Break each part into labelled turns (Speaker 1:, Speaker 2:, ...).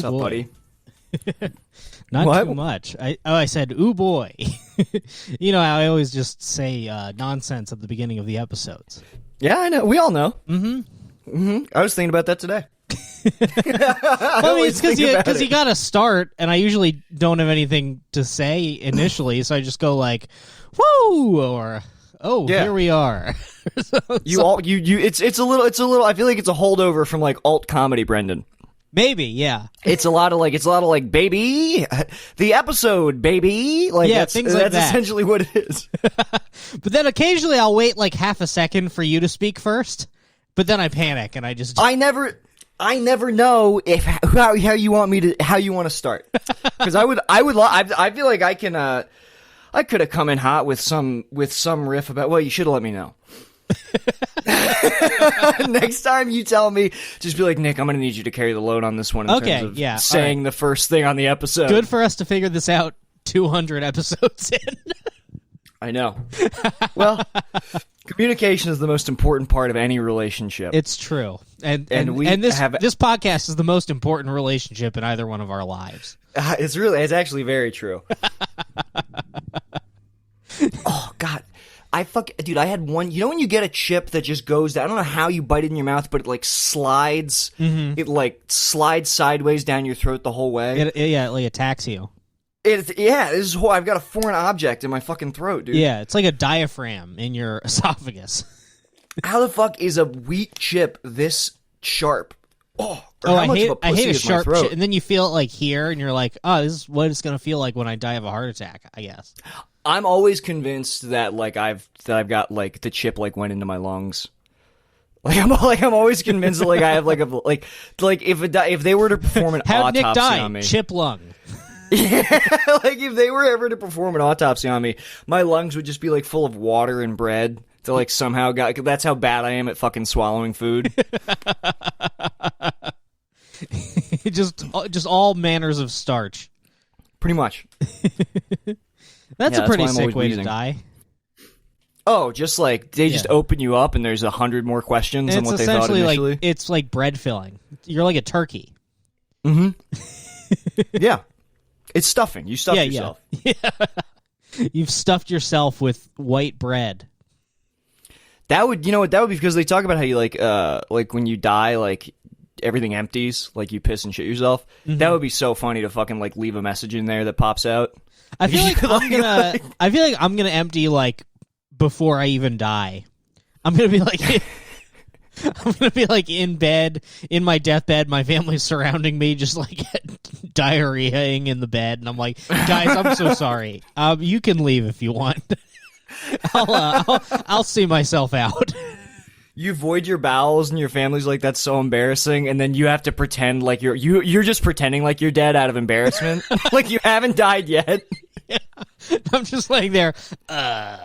Speaker 1: What's up,
Speaker 2: boy.
Speaker 1: buddy?
Speaker 2: Not
Speaker 1: What?
Speaker 2: too much. I said, ooh boy. You know, I always just say nonsense at the beginning of the episodes.
Speaker 1: Yeah, I know. We all know.
Speaker 2: Mm-hmm.
Speaker 1: I was thinking about that today.
Speaker 2: Well, I mean, it's because you got to start, and I usually don't have anything to say initially, so I just go like, "Whoa!" or "Oh,
Speaker 1: Yeah.
Speaker 2: here we are."
Speaker 1: It's a little. I feel like it's a holdover from like alt comedy, Brendan.
Speaker 2: Maybe, yeah.
Speaker 1: It's a lot of like baby, the episode, baby. Like
Speaker 2: Yeah, things like
Speaker 1: that's
Speaker 2: that.
Speaker 1: essentially what it is.
Speaker 2: But then occasionally I'll wait like half a second for you to speak first, but then I panic and I just
Speaker 1: I never know if how you want to start, because I feel like I could have come in hot with some riff about. Well, you should have let me know. Next time you tell me, just be like, Nick, I'm gonna need you to carry the load on this one in terms of saying the first thing on the episode.
Speaker 2: Good for us to figure this out 200 episodes in.
Speaker 1: I know. Well, communication is the most important part of any relationship.
Speaker 2: It's true. And this podcast is the most important relationship in either one of our lives.
Speaker 1: It's actually very true. Oh God. Dude, I had one. You know when you get a chip that just goes down? I don't know how you bite it in your mouth, but it like slides. Mm-hmm. It like slides sideways down your throat the whole way.
Speaker 2: It like attacks you.
Speaker 1: This is I've got a foreign object in my fucking throat, dude.
Speaker 2: Yeah, it's like a diaphragm in your esophagus.
Speaker 1: How the fuck is a wheat chip this sharp?
Speaker 2: I hate a sharp chip, and then you feel it like here, and you're like, oh, this is what it's gonna feel like when I die of a heart attack, I guess.
Speaker 1: I'm always convinced that like I've got like the chip like went into my lungs. I'm always convinced that like I have like if they were to perform an
Speaker 2: How'd
Speaker 1: autopsy
Speaker 2: Nick die?
Speaker 1: on me,
Speaker 2: Chip lung.
Speaker 1: Yeah, like if they were ever to perform an autopsy on me, my lungs would just be like full of water and bread to like somehow that's how bad I am at fucking swallowing food.
Speaker 2: just all manners of starch.
Speaker 1: Pretty much.
Speaker 2: That's a pretty sick way to die.
Speaker 1: Oh, just like they just open you up and there's 100 more questions than what they thought initially.
Speaker 2: It's like bread filling. You're like a turkey.
Speaker 1: Mm-hmm. Yeah. It's stuffing. You stuff yourself.
Speaker 2: Yeah. You've stuffed yourself with white bread.
Speaker 1: That would be because they talk about how you like when you die, like everything empties, like you piss and shit yourself. Mm-hmm. That would be so funny to fucking like leave a message in there that pops out.
Speaker 2: I feel like I'm gonna empty like before I even die. I'm gonna be like in bed, in my deathbed, my family's surrounding me, just like diarrheaing in the bed, and I'm like, guys, I'm so sorry. You can leave if you want. I'll see myself out.
Speaker 1: You void your bowels, and your family's like, "That's so embarrassing," and then you have to pretend like you're just pretending like you're dead out of embarrassment, like you haven't died yet.
Speaker 2: Yeah. I'm just laying there.
Speaker 1: The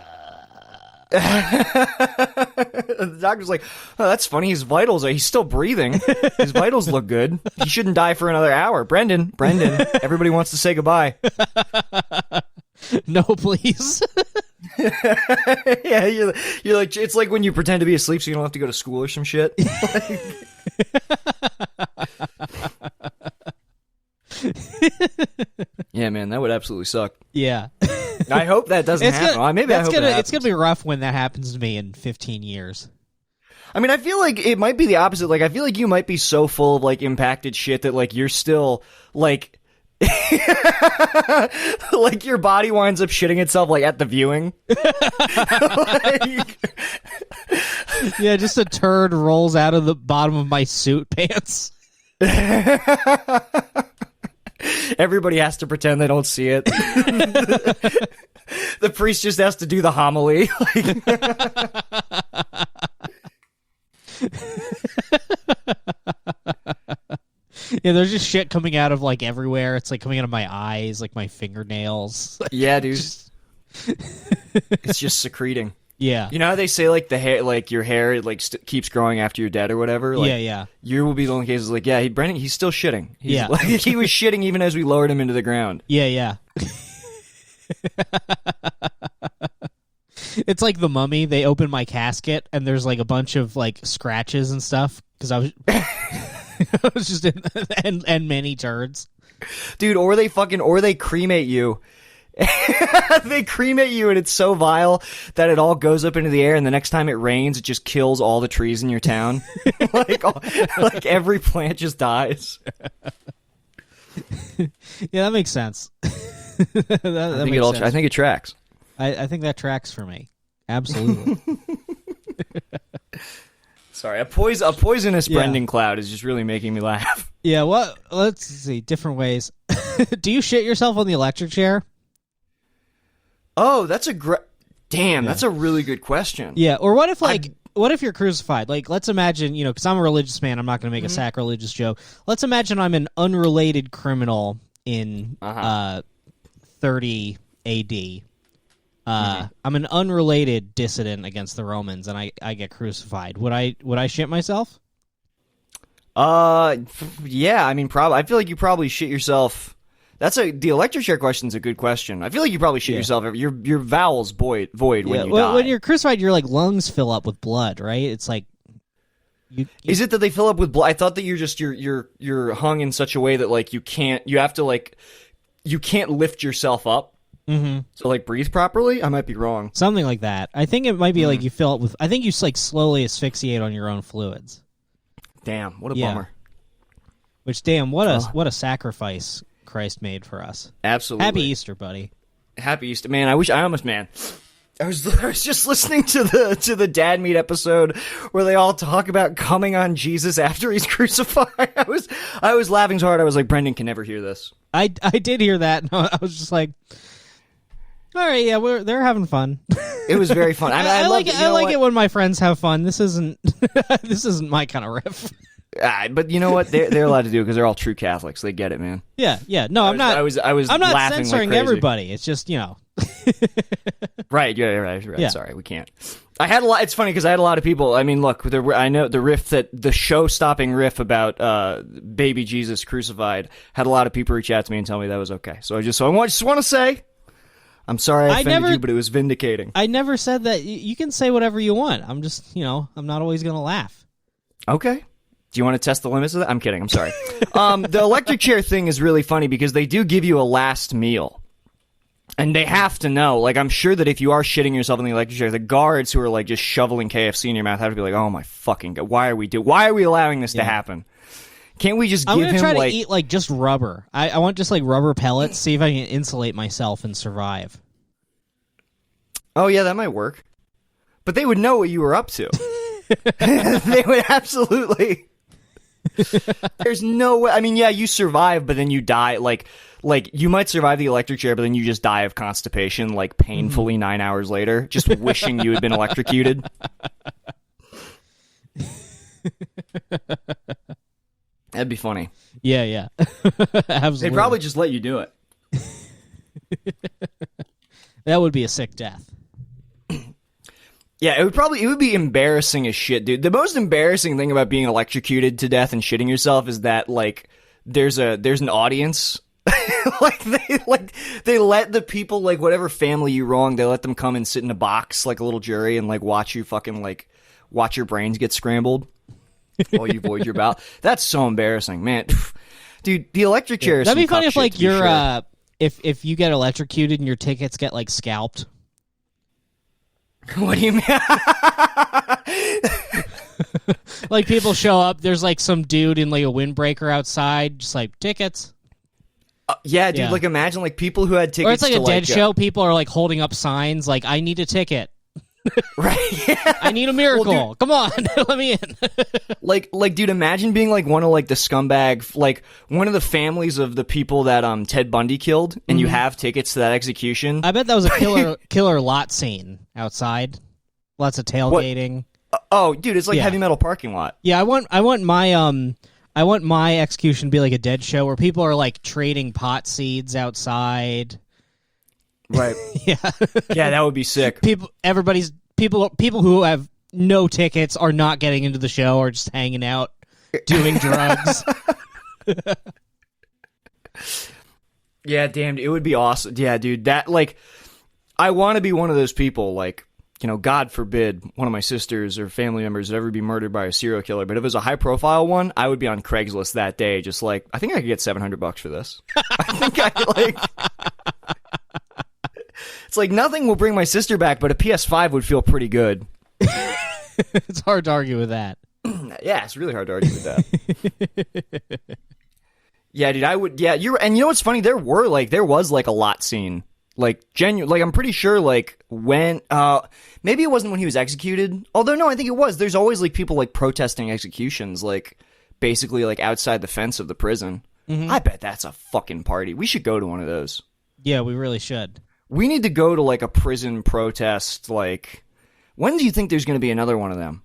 Speaker 1: doctor's like, "Oh, that's funny. He's still breathing. His vitals look good. He shouldn't die for another hour." Brendan, everybody wants to say goodbye.
Speaker 2: No, please.
Speaker 1: Yeah, you're like, it's like when you pretend to be asleep so you don't have to go to school or some shit. Yeah, man, that would absolutely suck.
Speaker 2: Yeah.
Speaker 1: I hope that doesn't happen.
Speaker 2: It's gonna be rough when that happens to me in 15 years.
Speaker 1: I mean, I feel like it might be the opposite. Like, I feel like you might be so full of like impacted shit that like you're still like like your body winds up shitting itself like at the viewing.
Speaker 2: Yeah, just a turd rolls out of the bottom of my suit pants.
Speaker 1: Everybody has to pretend they don't see it. The priest just has to do the homily.
Speaker 2: Yeah, there's just shit coming out of like everywhere. It's like coming out of my eyes, like my fingernails.
Speaker 1: Yeah, dude. It's just secreting.
Speaker 2: Yeah.
Speaker 1: You know how they say like the hair, like your hair, like keeps growing after you're dead or whatever. Like,
Speaker 2: yeah.
Speaker 1: You will be the only case. Like, yeah, Brendan, he's still shitting.
Speaker 2: Yeah.
Speaker 1: Like, he was shitting even as we lowered him into the ground.
Speaker 2: Yeah. It's like the Mummy. They open my casket and there's like a bunch of like scratches and stuff because I was. It's just and many turds.
Speaker 1: Dude, or they cremate you. They cremate you and it's so vile that it all goes up into the air, and the next time it rains, it just kills all the trees in your town. like every plant just dies.
Speaker 2: Yeah, that makes sense.
Speaker 1: I think it tracks.
Speaker 2: I think that tracks for me. Absolutely.
Speaker 1: Sorry, a poisonous Brendan Cloud is just really making me laugh.
Speaker 2: Yeah, well, let's see. Different ways. Do you shit yourself on the electric chair?
Speaker 1: Oh, that's that's a really good question.
Speaker 2: Yeah, or what if you're crucified? Like, let's imagine, because I'm a religious man, I'm not going to make a sacrilegious joke. Let's imagine I'm an unrelated criminal in 30 AD. I'm an unrelated dissident against the Romans, and I get crucified. Would I shit myself?
Speaker 1: Yeah. I mean, probably. I feel like you probably shit yourself. The electric chair question's a good question. I feel like you probably shit yourself. Your vowels void when you die.
Speaker 2: When you're crucified, your lungs fill up with blood, right? It's like.
Speaker 1: Is it that they fill up with blood? I thought that you're hung in such a way that you can't lift yourself up.
Speaker 2: Mm-hmm.
Speaker 1: So breathe properly? I might be wrong.
Speaker 2: Something like that. I think it might be you fill up with. I think you slowly asphyxiate on your own fluids.
Speaker 1: Damn, what a bummer.
Speaker 2: Which what a sacrifice Christ made for us.
Speaker 1: Absolutely.
Speaker 2: Happy Easter, buddy.
Speaker 1: Happy Easter, man. I was just listening to the Dad Meat episode where they all talk about coming on Jesus after he's crucified. I was laughing so hard I was like, Brendan can never hear this.
Speaker 2: I did hear that, and I was just like, all right, yeah, they're having fun.
Speaker 1: It was very fun. I like
Speaker 2: it when my friends have fun. This isn't my kind of riff.
Speaker 1: But you know what? They're allowed to do it because they're all true Catholics. They get it, man.
Speaker 2: Yeah. No, I'm not. I'm not censoring everybody. It's just
Speaker 1: Right. Yeah. Right. Yeah. Sorry, we can't. I had a lot. It's funny because I had a lot of people. I mean, look, I know the riff the show-stopping riff about baby Jesus crucified had a lot of people reach out to me and tell me that was okay. So I just want to say, I'm sorry I offended you, but it was vindicating.
Speaker 2: I never said that. You can say whatever you want. I'm just, I'm not always going to laugh.
Speaker 1: Okay. Do you want to test the limits of that? I'm kidding. I'm sorry. The electric chair thing is really funny because they do give you a last meal. And they have to know. I'm sure that if you are shitting yourself in the electric chair, the guards who are just shoveling KFC in your mouth have to be like, oh my fucking God, why are we allowing this to happen? Can't we just give him
Speaker 2: I'm going to try to eat just rubber. I want just rubber pellets, see if I can insulate myself and survive.
Speaker 1: Oh yeah, that might work. But they would know what you were up to. They would absolutely. There's no way. I mean, yeah, you survive, but then you die. Like you might survive the electric chair, but then you just die of constipation, painfully 9 hours later, just wishing you had been electrocuted. That'd be funny.
Speaker 2: Yeah. Absolutely.
Speaker 1: They'd probably just let you do it.
Speaker 2: That would be a sick death.
Speaker 1: Yeah, it would be embarrassing as shit, dude. The most embarrassing thing about being electrocuted to death and shitting yourself is that there's an audience. They let the people, whatever family you wronged, they let them come and sit in a box like a little jury and watch you watch your brains get scrambled while you void your bowel. That's so embarrassing, man. Dude, the electric chair is
Speaker 2: That'd be funny if you're
Speaker 1: sure.
Speaker 2: if you get electrocuted and your tickets get scalped.
Speaker 1: What do you mean?
Speaker 2: People show up, there's some dude in a windbreaker outside, just tickets.
Speaker 1: Yeah, dude. Yeah. Imagine people who had tickets.
Speaker 2: Or it's a dead show. People are holding up signs I need a ticket.
Speaker 1: Right. Yeah.
Speaker 2: I need a miracle. Well, come on, let me in.
Speaker 1: Dude, imagine being one of the scumbag, one of the families of the people that Ted Bundy killed, and you have tickets to that execution.
Speaker 2: I bet that was a killer lot scene outside. Lots of tailgating.
Speaker 1: Oh, dude, it's heavy metal parking lot.
Speaker 2: Yeah, I want my execution to be a dead show where people are trading pot seeds outside.
Speaker 1: Right.
Speaker 2: Yeah.
Speaker 1: Yeah, that would be sick.
Speaker 2: People who have no tickets are not getting into the show or just hanging out doing drugs.
Speaker 1: Yeah, damn, it would be awesome. Yeah, dude, that I want to be one of those people God forbid one of my sisters or family members would ever be murdered by a serial killer. But if it was a high profile one, I would be on Craigslist that day. Just like, I think I could get $700 for this. I think I could, like, it's like nothing will bring my sister back, but a PS5 would feel pretty good.
Speaker 2: It's hard to argue with that.
Speaker 1: Yeah, it's really hard to argue with that. Yeah, dude, and you know what's funny? There was like a lot scene. Like, I'm pretty sure, like, when, maybe it wasn't when he was executed. Although, no, I think it was. There's always, like, people, like, protesting executions, like, basically, like, outside the fence of the prison. Mm-hmm. I bet that's a fucking party. We should go to one of those. Yeah,
Speaker 2: we really should.
Speaker 1: We need to go to, like, a prison protest, like, when do you think there's going to be another one of them?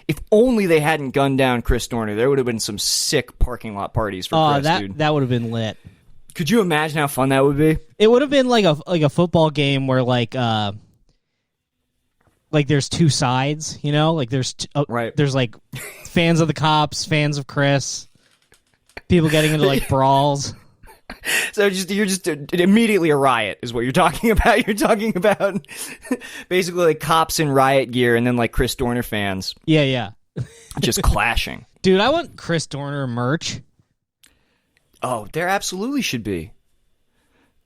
Speaker 1: If only they hadn't gunned down Chris Dorner, there would have been some sick parking lot parties for Chris, dude.
Speaker 2: That would have been lit.
Speaker 1: Could you imagine how fun that would be?
Speaker 2: It would have been like a football game where like there's two sides, you know, like there's
Speaker 1: right.
Speaker 2: There's like fans of the cops, fans of Chris, people getting into like brawls.
Speaker 1: So you're just immediately a riot is what you're talking about. You're talking about basically like cops in riot gear and then like Chris Dorner fans.
Speaker 2: Yeah.
Speaker 1: Just clashing.
Speaker 2: Dude, I want Chris Dorner merch.
Speaker 1: Oh, there absolutely should be.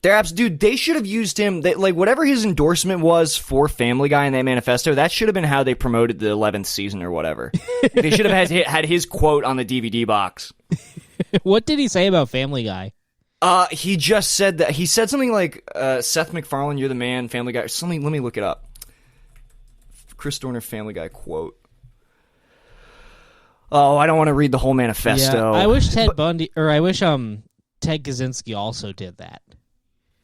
Speaker 1: Dude, they should have used him. Like, whatever his endorsement was for Family Guy in that manifesto, that should have been how they promoted the 11th season or whatever. They should have had his quote on the DVD box.
Speaker 2: What did he say about Family Guy?
Speaker 1: He just said that. He said something like, Seth MacFarlane, you're the man, Family Guy. Something, let me look it up. Chris Dorner Family Guy quote. Oh, I don't want to read the whole manifesto.
Speaker 2: Yeah, I wish Ted Kaczynski also did that.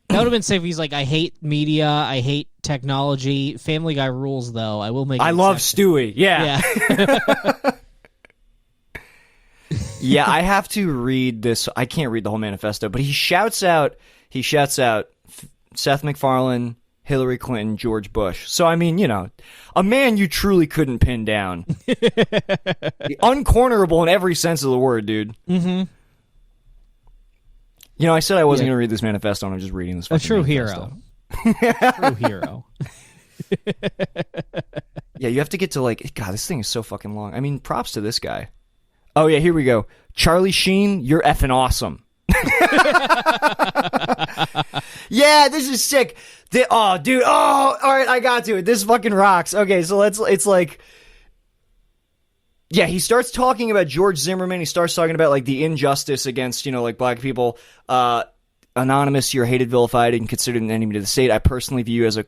Speaker 2: That would have been safe. He's like, I hate media, I hate technology. Family Guy rules, though. I will make.
Speaker 1: I love Stewie. Yeah. Yeah, I have to read this. I can't read the whole manifesto, but he shouts out Seth MacFarlane, Hillary Clinton, George Bush. So, I mean, a man you truly couldn't pin down. Uncornerable in every sense of the word, dude.
Speaker 2: Mm-hmm.
Speaker 1: I said I wasn't going to read this manifesto, and I'm just reading this fucking manifesto.
Speaker 2: True hero.
Speaker 1: Yeah, you have to get to, like, God, this thing is so fucking long. I mean, props to this guy. Oh, yeah, here we go. Charlie Sheen, you're effing awesome. Yeah, this is sick. Dude. Oh, all right, I got to it. This fucking rocks. Okay, so it's like, yeah, he starts talking about George Zimmerman. He starts talking about like the injustice against, like black people. Anonymous, you're hated, vilified, and considered an enemy to the state. I personally view as a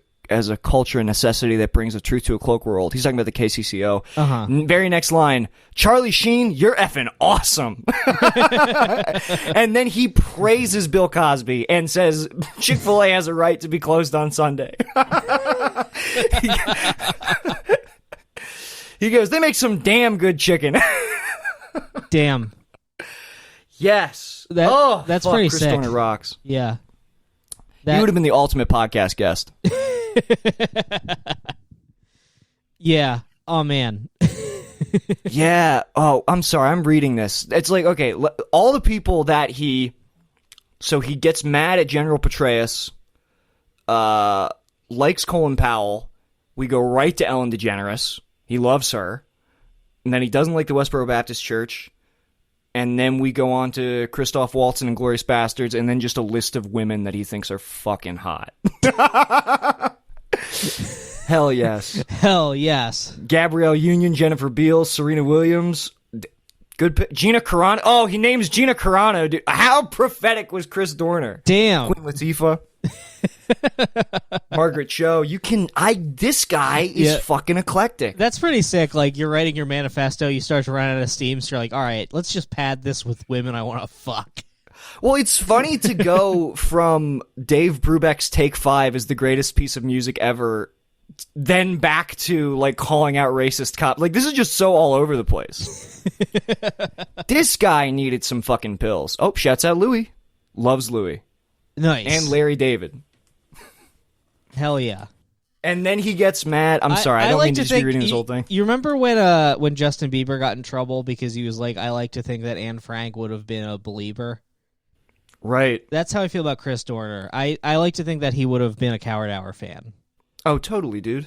Speaker 1: culture and necessity that brings the truth to a cloak world. He's talking about the KCCO.
Speaker 2: Uh-huh.
Speaker 1: Very next line, Charlie Sheen, you're effing awesome. And then he praises Bill Cosby and says Chick-fil-A has a right to be closed on Sunday. He goes, they make some damn good chicken.
Speaker 2: Damn.
Speaker 1: Yes.
Speaker 2: That's
Speaker 1: fuck,
Speaker 2: pretty
Speaker 1: Chris
Speaker 2: sick.
Speaker 1: Dorner rocks.
Speaker 2: Yeah.
Speaker 1: He would have been the ultimate podcast guest.
Speaker 2: Yeah. Oh, man.
Speaker 1: Yeah. Oh, I'm sorry. I'm reading this. It's like, okay, all the people that so he gets mad at General Petraeus, likes Colin Powell. We go right to Ellen DeGeneres. He loves her. And then he doesn't like the Westboro Baptist Church. And then we go on to Christoph Waltz and Inglourious Bastards, and then just a list of women that he thinks are fucking hot. Hell yes.
Speaker 2: Hell yes.
Speaker 1: Gabrielle Union, Jennifer Beals, Serena Williams, Gina Carano. Oh, he names Gina Carano, dude. How prophetic was Chris Dorner?
Speaker 2: Damn.
Speaker 1: Queen Latifah. Margaret Cho. This guy is fucking eclectic.
Speaker 2: That's pretty sick. Like, you're writing your manifesto, you start to run out of steam, so you're like, all right, let's just pad this with women I want to fuck.
Speaker 1: Well, it's funny to go from Dave Brubeck's Take 5 is the greatest piece of music ever, then back to, like, calling out racist cops. Like, this is just so all over the place. This guy needed some fucking pills. Oh, shouts out Louis. Loves Louis.
Speaker 2: Nice.
Speaker 1: And Larry David.
Speaker 2: Hell yeah.
Speaker 1: And then he gets mad. I'm sorry, I don't mean to just be reading this whole thing.
Speaker 2: You remember when Justin Bieber got in trouble because he was like, I like to think that Anne Frank would have been a believer?
Speaker 1: Right.
Speaker 2: That's how I feel about Chris Dorner. I like to think that he would have been a Coward Hour fan.
Speaker 1: Oh, totally, dude.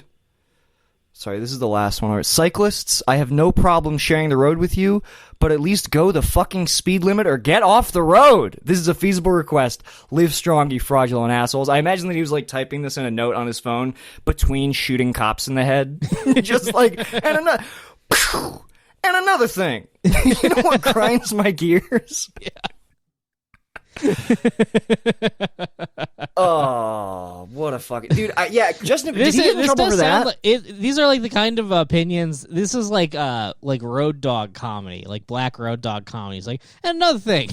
Speaker 1: Sorry, this is the last one. Cyclists, I have no problem sharing the road with you, but at least go the fucking speed limit or get off the road. This is a feasible request. Live strong, you fraudulent assholes. I imagine that he was like typing this in a note on his phone between shooting cops in the head. Just like, and another thing. You know what grinds my gears?
Speaker 2: Yeah.
Speaker 1: Oh, what a fucking dude! Justin, did he get in trouble for that?
Speaker 2: Like, these are like the kind of opinions. This is like road dog comedy, like black road dog comedies. Like, and another thing,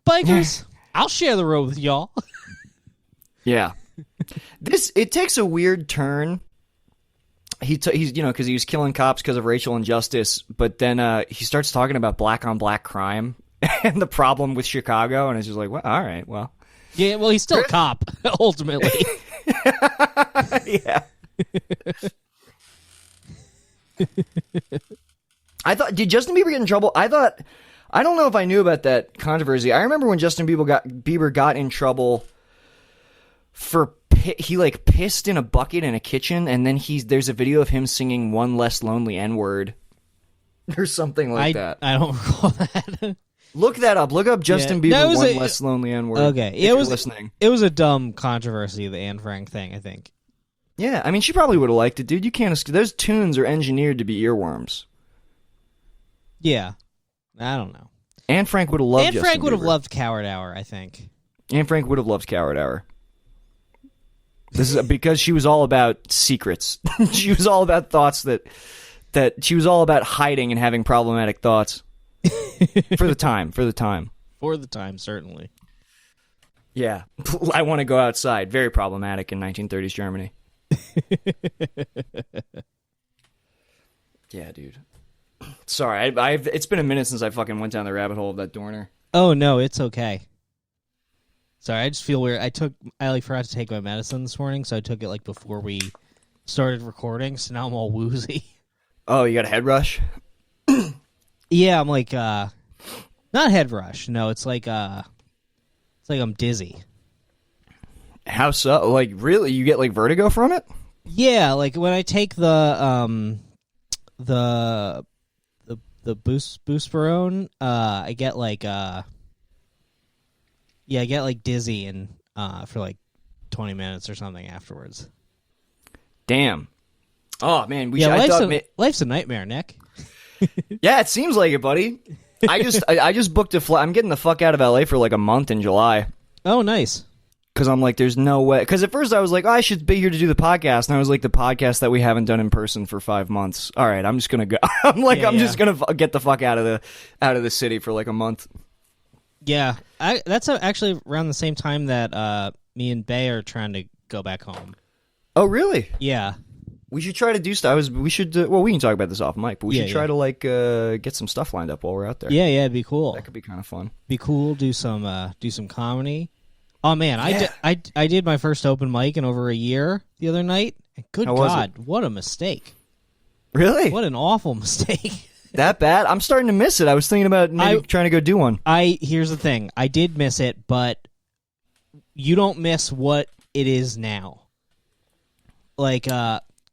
Speaker 2: bikers, I'll share the road with y'all.
Speaker 1: Yeah, it takes a weird turn. He's because he was killing cops because of racial injustice, but then he starts talking about black on black crime. And the problem with Chicago, and it's just like, well, all right, well.
Speaker 2: Yeah, well, he's still a cop, ultimately.
Speaker 1: Yeah. Did Justin Bieber get in trouble? I don't know if I knew about that controversy. I remember when Justin Bieber got in trouble for, he like pissed in a bucket in a kitchen, and then there's a video of him singing One Less Lonely N-Word. Or something like that.
Speaker 2: I don't recall that.
Speaker 1: Look that up. Look up Justin Bieber One Less Lonely N-Word.
Speaker 2: Okay.
Speaker 1: If you're listening.
Speaker 2: It was a dumb controversy, the Anne Frank thing, I think.
Speaker 1: Yeah, I mean, she probably would have liked it, dude. You can't... Those tunes are engineered to be earworms.
Speaker 2: Yeah. I don't know.
Speaker 1: Anne Frank would have loved
Speaker 2: Anne Frank would have loved Coward Hour, I think.
Speaker 1: Anne Frank would have loved Coward Hour. This is because she was all about secrets. She was all about thoughts that she was all about hiding and having problematic thoughts. For the time, certainly. Yeah. I want to go outside. Very problematic in 1930s Germany. Yeah, dude. Sorry, it's been a minute since I fucking went down the rabbit hole of that Dorner.
Speaker 2: Oh, no, it's okay. Sorry, I just feel weird. I forgot to take my medicine this morning, so I took it like before we started recording, so now I'm all woozy.
Speaker 1: Oh, you got a head rush?
Speaker 2: Yeah, I'm like, not head rush. No, it's like I'm dizzy.
Speaker 1: How so? Like, really? You get like vertigo from it?
Speaker 2: Yeah, like when I take the Boosterone, I get like, I get like dizzy and for like 20 minutes or something afterwards.
Speaker 1: Damn. Oh man,
Speaker 2: life's a nightmare, Nick.
Speaker 1: Yeah, it seems like it, buddy. I just booked a flight. I'm getting the fuck out of LA for like a month in July.
Speaker 2: Oh, nice.
Speaker 1: Because I'm like, there's no way. Because at first I was like, oh, I should be here to do the podcast, and I was like, the podcast that we haven't done in person for 5 months. All right, I'm just gonna go. I'm just gonna get the fuck out of the city for like a month.
Speaker 2: Yeah, that's actually around the same time that me and Bay are trying to go back home.
Speaker 1: Oh, really?
Speaker 2: Yeah. We
Speaker 1: should try to do stuff. We should. We can talk about this off mic, but we should try to like get some stuff lined up while we're out there.
Speaker 2: Yeah, it'd be cool.
Speaker 1: That could be kind of fun.
Speaker 2: Be cool. Do some comedy. Oh man, yeah. I did my first open mic in over a year the other night. Good God, what a mistake!
Speaker 1: Really?
Speaker 2: What an awful mistake.
Speaker 1: That bad? I'm starting to miss it. I was thinking about maybe trying to go do one.
Speaker 2: Here's the thing. I did miss it, but you don't miss what it is now. Like,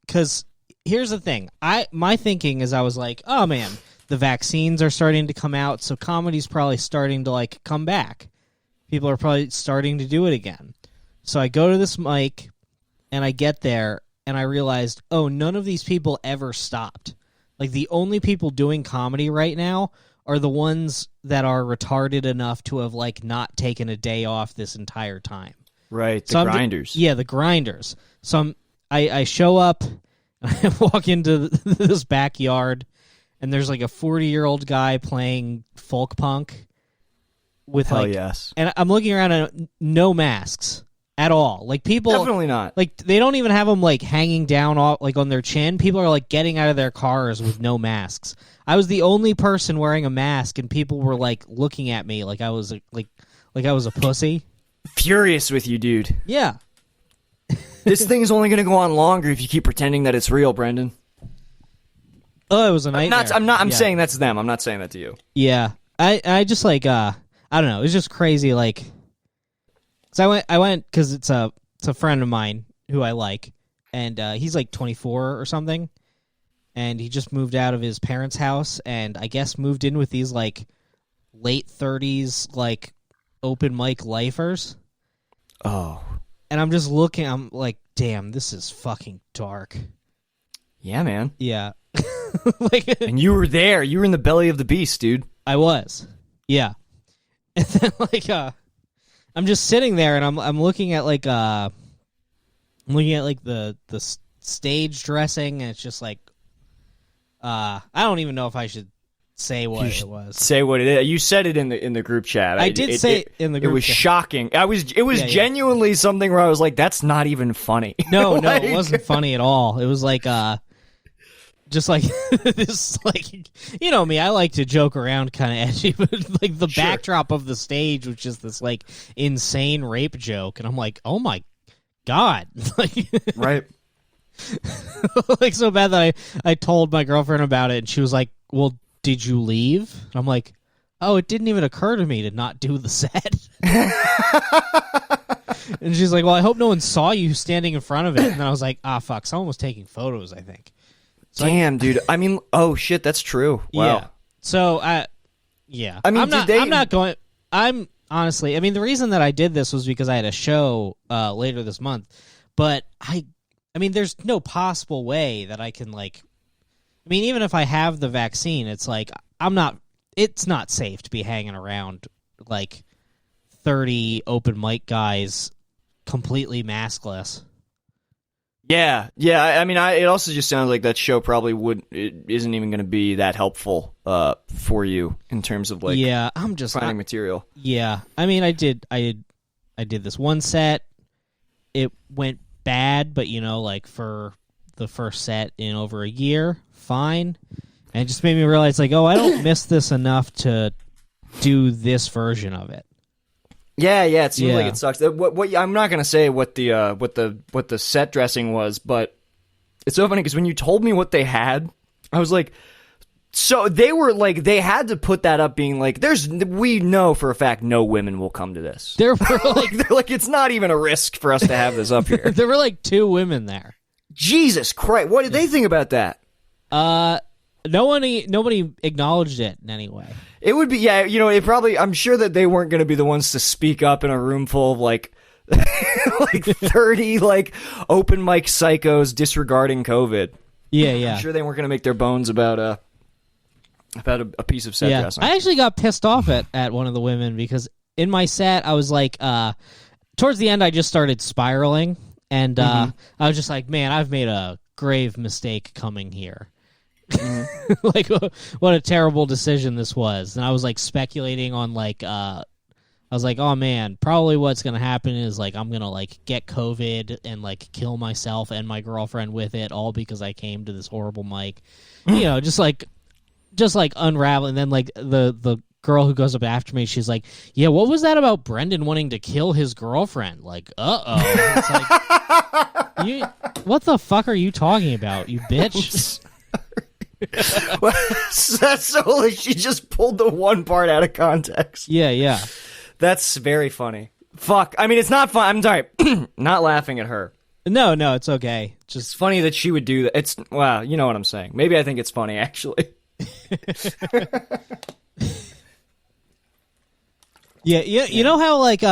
Speaker 2: because here's the thing. My thinking is I was like, oh man, the vaccines are starting to come out, so comedy's probably starting to like come back. People are probably starting to do it again. So I go to this mic, and I get there, and I realized, oh, none of these people ever stopped. Like, the only people doing comedy right now are the ones that are retarded enough to have, like, not taken a day off this entire time.
Speaker 1: Right, the grinders.
Speaker 2: The grinders. So I show up, and I walk into this backyard, and there's, like, a 40-year-old guy playing folk punk. With
Speaker 1: Hell yes.
Speaker 2: And I'm looking around and no masks at all. Like people
Speaker 1: definitely not.
Speaker 2: Like they don't even have them like hanging down like on their chin. People are like getting out of their cars with no masks. I was the only person wearing a mask, and people were like looking at me like I was like I was a pussy.
Speaker 1: Furious with you, dude.
Speaker 2: Yeah.
Speaker 1: This thing is only going to go on longer if you keep pretending that it's real, Brendan.
Speaker 2: Oh, it was a nightmare.
Speaker 1: I'm saying that's them. I'm not saying that to you.
Speaker 2: Yeah. I just like I don't know. It was just crazy. Like, so I went because it's a friend of mine who I like, and he's like 24 or something, and he just moved out of his parents' house, and I guess moved in with these like late 30s like open mic lifers.
Speaker 1: Oh.
Speaker 2: And I'm just looking, I'm like, damn, this is fucking dark.
Speaker 1: Yeah, man.
Speaker 2: Yeah. Like,
Speaker 1: and you were there. You were in the belly of the beast, dude.
Speaker 2: I was. Yeah. And then like I'm just sitting there and I'm looking at like the stage dressing, and it's just like I don't even know if I should say what it was.
Speaker 1: Say what it is. You said it in the group chat.
Speaker 2: I did say it in the group chat.
Speaker 1: It was shocking. It was genuinely something where I was like, that's not even funny.
Speaker 2: No,
Speaker 1: like...
Speaker 2: no, it wasn't funny at all. It was like just like this, like, you know me, I like to joke around kind of edgy, but like the backdrop of the stage was just this like insane rape joke, and I'm like, oh my god, like,
Speaker 1: right,
Speaker 2: like so bad that I told my girlfriend about it, and she was like, well, did you leave? And I'm like, oh, it didn't even occur to me to not do the set. And she's like, well, I hope no one saw you standing in front of it. And then I was like, ah, fuck, someone was taking photos, I think. So
Speaker 1: damn, dude. I mean, oh shit, that's true. Wow.
Speaker 2: Yeah. So yeah.
Speaker 1: I mean,
Speaker 2: I'm honestly, I mean, the reason that I did this was because I had a show later this month, but I mean, there's no possible way that I can like, I mean, even if I have the vaccine, it's like, it's not safe to be hanging around like 30 open mic guys completely maskless.
Speaker 1: Yeah. I mean, it also just sounds like that show probably isn't even going to be that helpful for you in terms of like I'm just finding material.
Speaker 2: Yeah, I mean, I did this one set. It went bad, but you know, like for the first set in over a year, fine. And it just made me realize, like, oh, I don't miss this enough to do this version of it.
Speaker 1: Yeah, it seems like it sucks. What I'm not gonna say what the set dressing was, but it's so funny because when you told me what they had, I was like, so they were like, they had to put that up, being like, we know for a fact no women will come to this.
Speaker 2: There were like,
Speaker 1: they're like, it's not even a risk for us to have this up here.
Speaker 2: There were like 2 women there. Jesus
Speaker 1: Christ, what did they think about that?
Speaker 2: Nobody acknowledged it in any way.
Speaker 1: It would be, yeah, you know, I'm sure that they weren't going to be the ones to speak up in a room full of like, like 30 like open mic psychos disregarding COVID.
Speaker 2: Yeah.
Speaker 1: I'm sure they weren't going to make their bones about a piece of set dressing.
Speaker 2: I actually got pissed off at one of the women because in my set I was like, towards the end I just started spiraling, and I was just like, man, I've made a grave mistake coming here. Like, what a terrible decision this was. And I was like speculating on like I was like, oh man, probably what's gonna happen is like I'm gonna like get COVID and like kill myself and my girlfriend with it, all because I came to this horrible mic. You know, just like unraveling. And then like the girl who goes up after me, she's like, yeah, what was that about Brendan wanting to kill his girlfriend? Like, it's like, what the fuck are you talking about, you bitch?
Speaker 1: Well, that's so like she just pulled the one part out of context.
Speaker 2: Yeah.
Speaker 1: That's very funny. Fuck. I mean, it's not fun. I'm sorry. Not laughing at her.
Speaker 2: No, it's okay.
Speaker 1: Just funny that she would do that. It's, wow, you know what I'm saying. Maybe I think it's funny, actually.
Speaker 2: Yeah. You know how like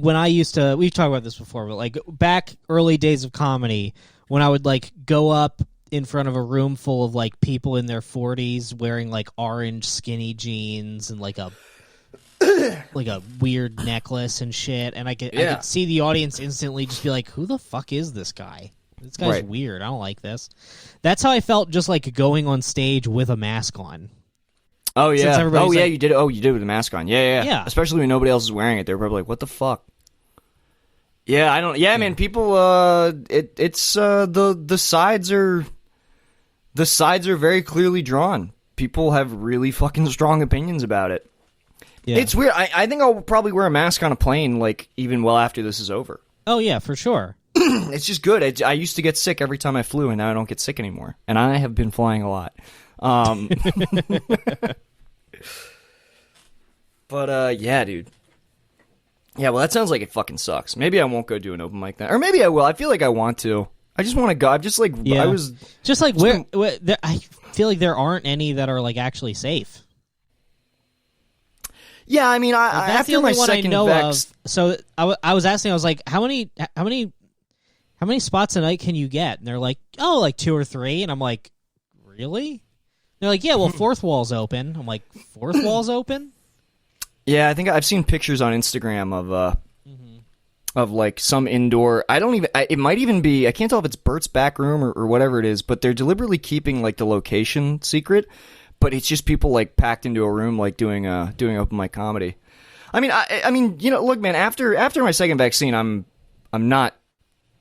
Speaker 2: when I used to, we've talked about this before, but like back early days of comedy, when I would like go up in front of a room full of like people in their 40s wearing like orange skinny jeans and like a weird necklace and shit, and I could see the audience instantly just be like, who the fuck is this guy? This guy's weird. I don't like this. That's how I felt just like going on stage with a mask on.
Speaker 1: Oh yeah. Oh yeah,
Speaker 2: like,
Speaker 1: you did. Oh, you did with the mask on. Yeah. Especially when nobody else is wearing it, they're probably like, "What the fuck?" Yeah, I don't. Yeah, man. People. It's the sides are. The sides are very clearly drawn. People have really fucking strong opinions about it. Yeah. It's weird. I think I'll probably wear a mask on a plane, like, even well after this is over.
Speaker 2: Oh, yeah, for sure.
Speaker 1: It's just good. I used to get sick every time I flew, and now I don't get sick anymore. And I have been flying a lot. But, yeah, dude. Yeah, well, that sounds like it fucking sucks. Maybe I won't go do an open mic then. Or maybe I will. I feel like I want to. I just want to go. I'm just like
Speaker 2: Yeah.
Speaker 1: I was
Speaker 2: just like where there, I feel like there aren't any that are like actually safe.
Speaker 1: Yeah, I mean,
Speaker 2: That's the
Speaker 1: after
Speaker 2: only
Speaker 1: my
Speaker 2: one I
Speaker 1: second
Speaker 2: know
Speaker 1: vex,
Speaker 2: of. So I was asking, I was like, how many spots a night can you get? And they're like, oh, like 2 or 3. And I'm like, really? They're like, yeah, well, fourth wall's open. I'm like, fourth wall's open?
Speaker 1: yeah, I think I've seen pictures on Instagram of like some indoor. It might even be. I can't tell if it's Bert's back room or whatever it is, but they're deliberately keeping like the location secret. But it's just people like packed into a room, like doing open mic comedy. I mean, look, man. After my second vaccine, I'm not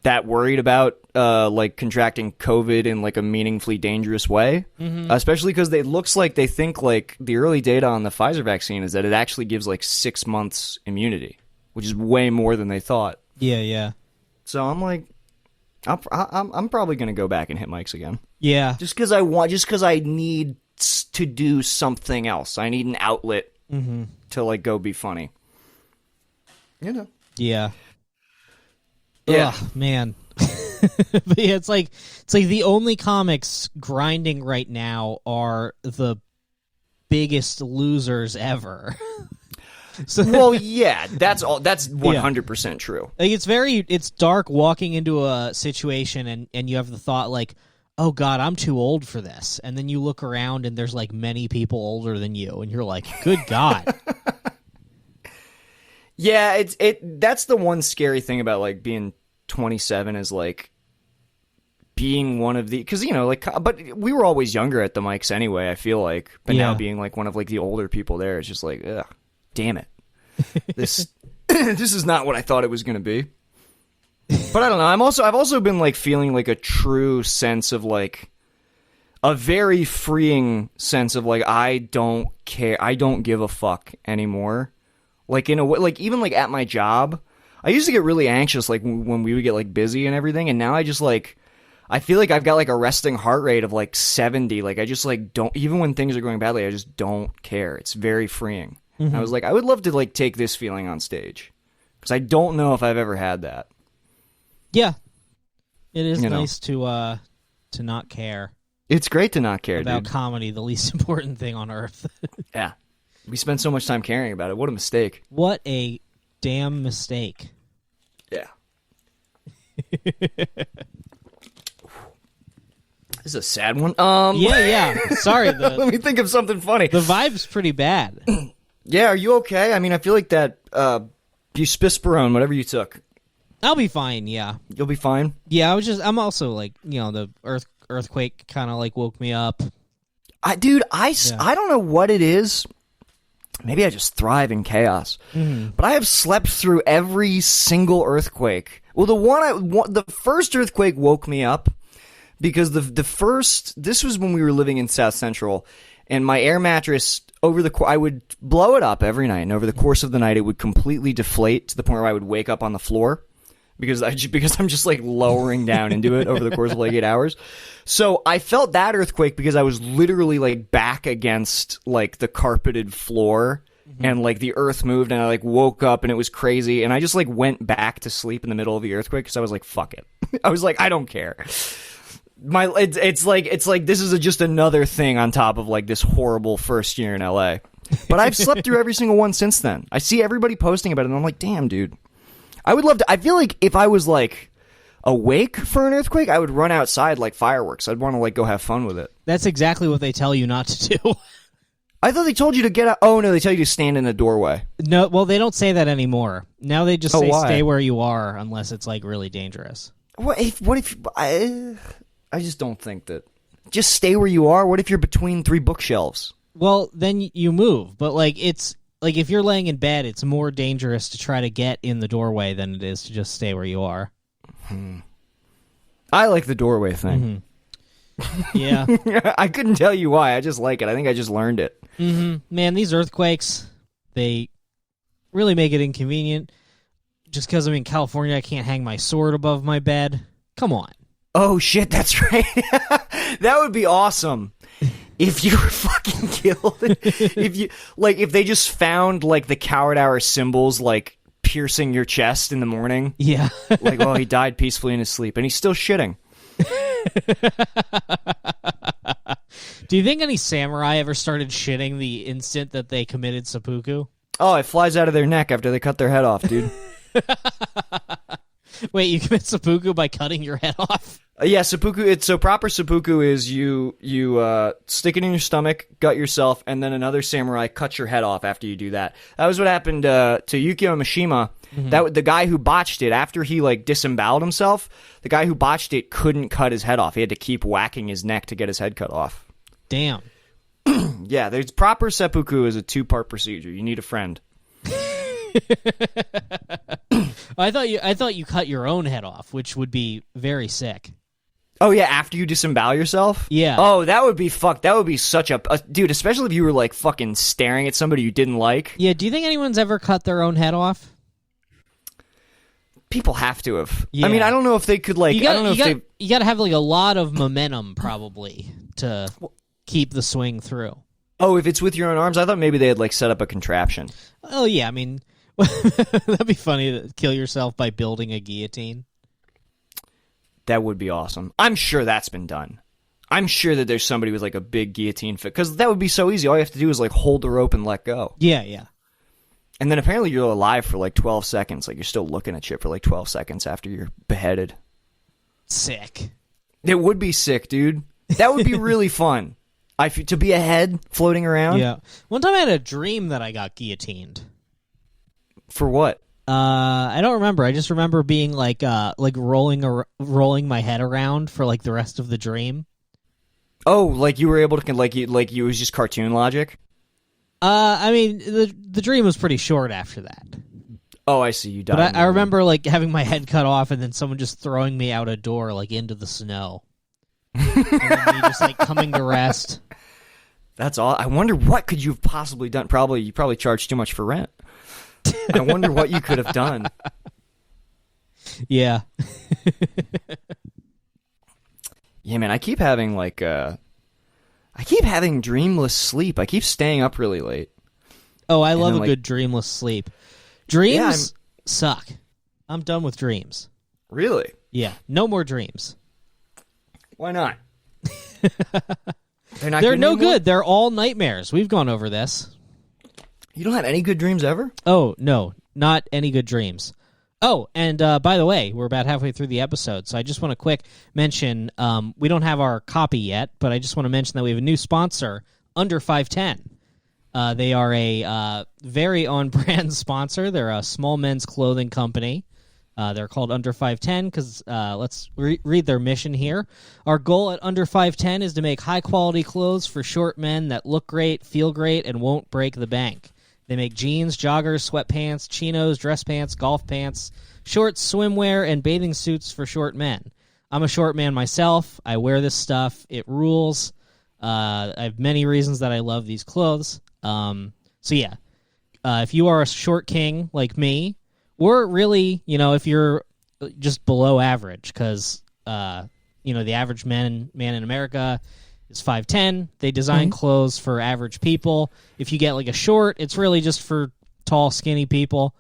Speaker 1: that worried about like contracting COVID in like a meaningfully dangerous way, especially because it looks like they think like the early data on the Pfizer vaccine is that it actually gives like 6 months immunity, which is way more than they thought.
Speaker 2: Yeah.
Speaker 1: So I'm like, I'm probably gonna go back and hit mics again.
Speaker 2: Yeah.
Speaker 1: Just because I need to do something else. I need an outlet to like go be funny.
Speaker 2: Yeah.
Speaker 1: Yeah.
Speaker 2: Ugh, man. But yeah, it's like the only comics grinding right now are the biggest losers ever. So,
Speaker 1: well, yeah, that's 100% true.
Speaker 2: like it's dark walking into a situation and you have the thought like, oh God, I'm too old for this. And then you look around and there's like many people older than you and you're like, good God.
Speaker 1: Yeah, that's the one scary thing about like being 27 is like being one of the, because but we were always younger at the mics anyway, I feel like, but now being like one of like the older people there, it's just like, ugh, damn it, this is not what I thought it was going to be. But I don't know, I've also been like feeling like a true sense of like a very freeing sense of like I don't care, I don't give a fuck anymore. Like in a way, like even like at my job, I used to get really anxious like when we would get like busy and everything, and now I just like I feel like I've got like a resting heart rate of like 70. Like I just like don't, even when things are going badly, I just don't care. It's very freeing. I was like, I would love to like take this feeling on stage because I don't know if I've ever had that.
Speaker 2: Yeah, it is nice to not care.
Speaker 1: It's great to not care
Speaker 2: about
Speaker 1: dude.
Speaker 2: Comedy, the least important thing on earth.
Speaker 1: Yeah, we spend so much time caring about it. What a mistake!
Speaker 2: What a damn mistake!
Speaker 1: Yeah. This is a sad one.
Speaker 2: Yeah. Sorry.
Speaker 1: Let me think of something funny.
Speaker 2: The vibe's pretty bad.
Speaker 1: Yeah, are you okay? I mean, I feel like that buspirone, whatever you took.
Speaker 2: I'll be fine, yeah.
Speaker 1: You'll be fine?
Speaker 2: Yeah, I'm also like, the earthquake kind of like woke me up.
Speaker 1: I don't know what it is. Maybe I just thrive in chaos. But I have slept through every single earthquake. Well, the first earthquake woke me up because this was when we were living in South Central, and my air mattress I would blow it up every night, and over the course of the night, it would completely deflate to the point where I would wake up on the floor because I'm just like lowering down into it over the course of like 8 hours. So I felt that earthquake because I was literally like back against like the carpeted floor, and like the earth moved, and I like woke up and it was crazy, and I just like went back to sleep in the middle of the earthquake because I was like, fuck it. I was like, I don't care. It's like this is just another thing on top of like this horrible first year in LA. But I've slept through every single one since then. I see everybody posting about it, and I'm like, damn, dude. I would love to. I feel like if I was like awake for an earthquake, I would run outside like fireworks. I'd want to like go have fun with it.
Speaker 2: That's exactly what they tell you not to do.
Speaker 1: I thought they told you to get out. Oh no, they tell you to stand in the doorway.
Speaker 2: No, well, they don't say that anymore. Now they just say
Speaker 1: why?
Speaker 2: stay where you are unless it's like really dangerous.
Speaker 1: What if I just don't think that. Just stay where you are. What if you're between 3 bookshelves? Well,
Speaker 2: then you move. But like it's like if you're laying in bed, it's more dangerous to try to get in the doorway than it is to just stay where you are.
Speaker 1: I like the doorway thing.
Speaker 2: Yeah.
Speaker 1: I couldn't tell you why. I just like it. I think I just learned it.
Speaker 2: Man, these earthquakes, they really make it inconvenient. Just because I'm in California, I can't hang my sword above my bed. Come on.
Speaker 1: Oh, shit, that's right. That would be awesome. If you were fucking killed. If they just found, like, the Coward Hour symbols, like, piercing your chest in the morning.
Speaker 2: Yeah.
Speaker 1: Like, oh, he died peacefully in his sleep, and he's still shitting.
Speaker 2: Do you think any samurai ever started shitting the instant that they committed seppuku?
Speaker 1: Oh, it flies out of their neck after they cut their head off, dude.
Speaker 2: Wait, you commit seppuku by cutting your head off?
Speaker 1: Yeah, seppuku. So proper seppuku is you stick it in your stomach, gut yourself, and then another samurai cuts your head off after you do that. That was what happened to Yukio Mishima. Mm-hmm. The guy who botched it after he disemboweled himself. The guy who botched it couldn't cut his head off. He had to keep whacking his neck to get his head cut off.
Speaker 2: Damn.
Speaker 1: Yeah, there's proper seppuku is a 2-part procedure. You need a friend.
Speaker 2: I thought you cut your own head off, which would be very sick.
Speaker 1: Oh yeah, after you disembowel yourself?
Speaker 2: Yeah.
Speaker 1: Oh, that would be fucked. That would be such a dude, especially if you were fucking staring at somebody you didn't like.
Speaker 2: Yeah, do you think anyone's ever cut their own head off?
Speaker 1: People have to have.
Speaker 2: Yeah.
Speaker 1: I mean, I don't know if they could
Speaker 2: you got to have a lot of momentum probably to keep the swing through.
Speaker 1: Oh, if it's with your own arms, I thought maybe they had set up a contraption.
Speaker 2: Oh yeah, I mean, that'd be funny to kill yourself by building a guillotine.
Speaker 1: That would be awesome. I'm sure that's been done. I'm sure that there's somebody with a big guillotine fit, because that would be so easy. All you have to do is hold the rope and let go.
Speaker 2: Yeah, yeah.
Speaker 1: And then apparently you're alive for 12 seconds. You're still looking at shit for 12 seconds after you're beheaded.
Speaker 2: Sick.
Speaker 1: It would be sick, dude. That would be really fun. To be a head floating around.
Speaker 2: Yeah. One time I had a dream that I got guillotined.
Speaker 1: For what?
Speaker 2: I don't remember. I just remember being rolling my head around for the rest of the dream.
Speaker 1: Oh, you were able to it was just cartoon logic?
Speaker 2: I mean, the dream was pretty short after that.
Speaker 1: Oh, I see. You died.
Speaker 2: But I remember having my head cut off and then someone just throwing me out a door into the snow. And then me just coming to rest.
Speaker 1: That's all. I wonder what could you have possibly done. You probably charged too much for rent. I wonder what you could have done.
Speaker 2: Yeah.
Speaker 1: Yeah, man. I keep having dreamless sleep. I keep staying up really late.
Speaker 2: Oh, I love a good dreamless sleep. Dreams suck. I'm done with dreams.
Speaker 1: Really?
Speaker 2: Yeah. No more dreams.
Speaker 1: Why not?
Speaker 2: They're no good. They're all nightmares. We've gone over this.
Speaker 1: You don't have any good dreams ever?
Speaker 2: Oh, no. Not any good dreams. Oh, and by the way, we're about halfway through the episode, so I just want to quick mention, we don't have our copy yet, but I just want to mention that we have a new sponsor, Under 510. They are a very on-brand sponsor. They're a small men's clothing company. They're called Under 510 because let's read their mission here. Our goal at Under 510 is to make high-quality clothes for short men that look great, feel great, and won't break the bank. They make jeans, joggers, sweatpants, chinos, dress pants, golf pants, shorts, swimwear, and bathing suits for short men. I'm a short man myself. I wear this stuff. It rules. I have many reasons that I love these clothes. If you are a short king like me, or really, if you're just below average, because, the average man in America is 5'10". They design clothes for average people. If you get a short, it's really just for tall, skinny people.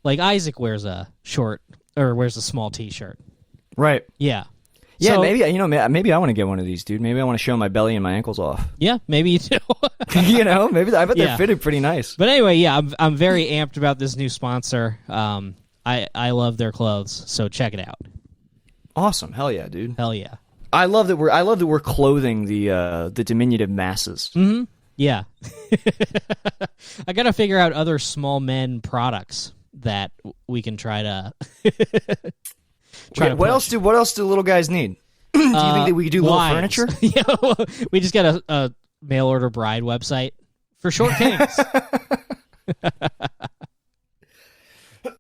Speaker 2: Isaac wears a short, or wears a small t-shirt.
Speaker 1: Right.
Speaker 2: Yeah.
Speaker 1: Yeah, so, maybe I want to get one of these, dude. Maybe I want to show my belly and my ankles off.
Speaker 2: Yeah, maybe you do.
Speaker 1: Maybe I bet they're fitted pretty nice.
Speaker 2: But anyway, yeah, I'm very amped about this new sponsor. I love their clothes, so check it out.
Speaker 1: Awesome, hell yeah, dude.
Speaker 2: Hell yeah.
Speaker 1: I love that we're clothing the diminutive masses.
Speaker 2: Mm-hmm. Yeah. I got to figure out other small men products that we can try to.
Speaker 1: What else do little guys need? Do you think that we could do little furniture?
Speaker 2: We just got a mail order bride website for short kings.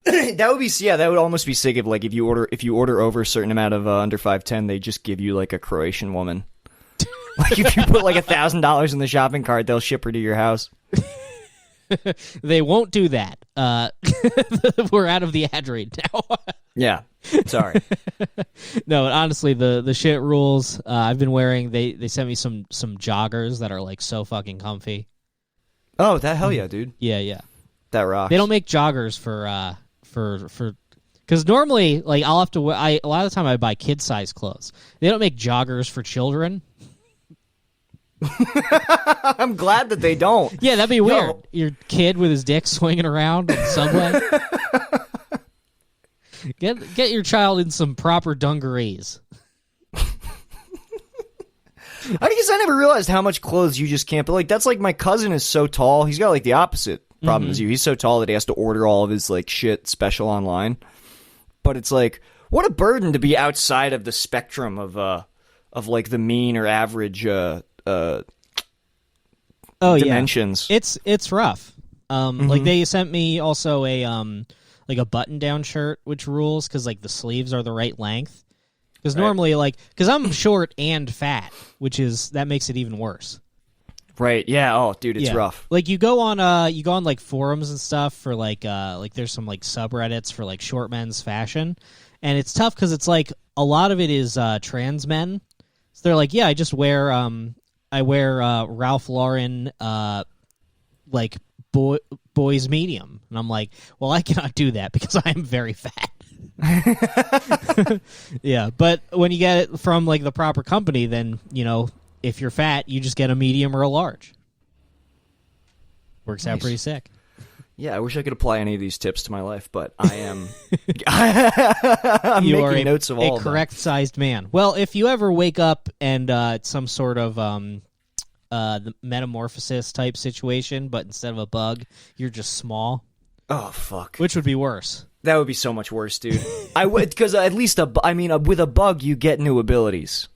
Speaker 1: That would almost be sick if you order over a certain amount of under 510, they just give you a Croatian woman. If you put $1,000 in the shopping cart, they'll ship her to your house.
Speaker 2: They won't do that. We're out of the ad read now.
Speaker 1: Yeah, sorry.
Speaker 2: No, honestly, the shit rules. I've been wearing. They sent me some joggers that are so fucking comfy.
Speaker 1: Oh, that hell yeah, dude.
Speaker 2: Yeah.
Speaker 1: That rocks.
Speaker 2: They don't make joggers for Because normally, like, I'll have to. A lot of the time, I buy kid-sized clothes. They don't make joggers for children.
Speaker 1: I'm glad that they don't.
Speaker 2: Yeah, that'd be weird. Your kid with his dick swinging around on the subway. Get your child in some proper dungarees.
Speaker 1: I guess I never realized how much clothes you just can't. But like, that's like my cousin is so tall. He's got like the opposite problem as you. He's so tall that he has to order all of his like shit special online. But it's like, what a burden to be outside of the spectrum of like the mean or average dimensions.
Speaker 2: Yeah. It's rough. Like they sent me also a like a button down shirt, which rules because like the sleeves are the right length. Because normally, like, because I'm short and fat, that makes it even worse.
Speaker 1: Right? Yeah. Oh, dude, it's rough.
Speaker 2: Like you go on like forums and stuff for like there's some like subreddits for like short men's fashion, and it's tough because it's like a lot of it is trans men. So they're like, yeah, I just wear Ralph Lauren like boys medium, and I'm like, well, I cannot do that because I am very fat. Yeah, but when you get it from like the proper company, then if you're fat, you just get a medium or a large. Works out pretty sick. Yeah,
Speaker 1: I wish I could apply any of these tips to my life, but I am. I'm
Speaker 2: you
Speaker 1: making notes of all
Speaker 2: a correct-sized man. Well, if you ever wake up and it's some sort of the metamorphosis type situation, but instead of a bug, you're just small.
Speaker 1: Oh fuck!
Speaker 2: Which would be worse?
Speaker 1: That would be so much worse, dude. I would, because at least with a bug you get new abilities.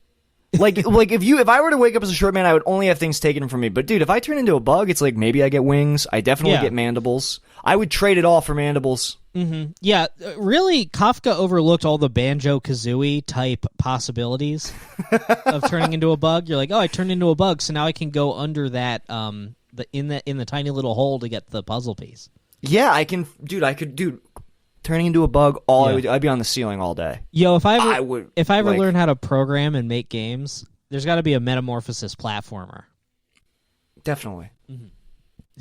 Speaker 1: Like if I were to wake up as a short man, I would only have things taken from me. But dude, if I turn into a bug, it's like maybe I get wings. I definitely get mandibles. I would trade it all for mandibles.
Speaker 2: Mm-hmm. Yeah, really, Kafka overlooked all the Banjo-Kazooie type possibilities of turning into a bug. You're like, oh, I turned into a bug, so now I can go under that in the tiny little hole to get the puzzle piece. Yeah,
Speaker 1: I could turning into a bug, I'd be on the ceiling all day.
Speaker 2: Yo, if I ever learn how to program and make games, there's got to be a metamorphosis platformer.
Speaker 1: Definitely. Mm-hmm.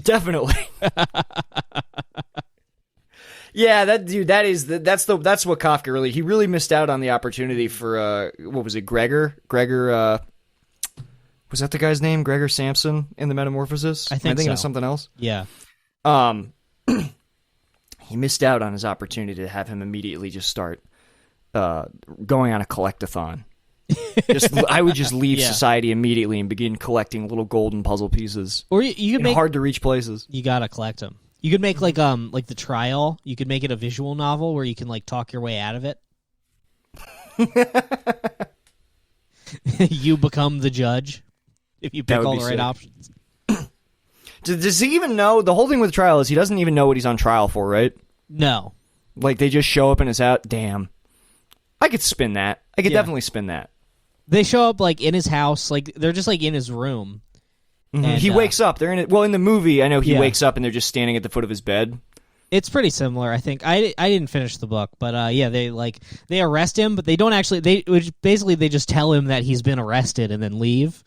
Speaker 1: Definitely. Yeah, that's what Kafka he really missed out on the opportunity for what was it, Gregor? Gregor was that the guy's name? Gregor Samson in the Metamorphosis?
Speaker 2: I think
Speaker 1: Am I thinking
Speaker 2: so.
Speaker 1: of something else?
Speaker 2: Yeah.
Speaker 1: He missed out on his opportunity to have him immediately just start going on a collectathon. I would just leave society immediately and begin collecting little golden puzzle pieces.
Speaker 2: Or you could make
Speaker 1: hard to reach places.
Speaker 2: You gotta collect them. You could make like The Trial. You could make it a visual novel where you can like talk your way out of it. You become the judge if you pick all the right options.
Speaker 1: Does he even know? The whole thing with Trial is he doesn't even know what he's on trial for, right?
Speaker 2: No.
Speaker 1: Like, they just show up in his house. Damn. I could spin that. I could definitely spin that.
Speaker 2: They show up, like, in his house. Like, they're just, like, in his room.
Speaker 1: Mm-hmm. And he wakes up. They're in it. Well, in the movie, I know he wakes up and they're just standing at the foot of his bed.
Speaker 2: It's pretty similar, I think. I didn't finish the book, but they arrest him, but they don't actually. They just tell him that he's been arrested and then leave.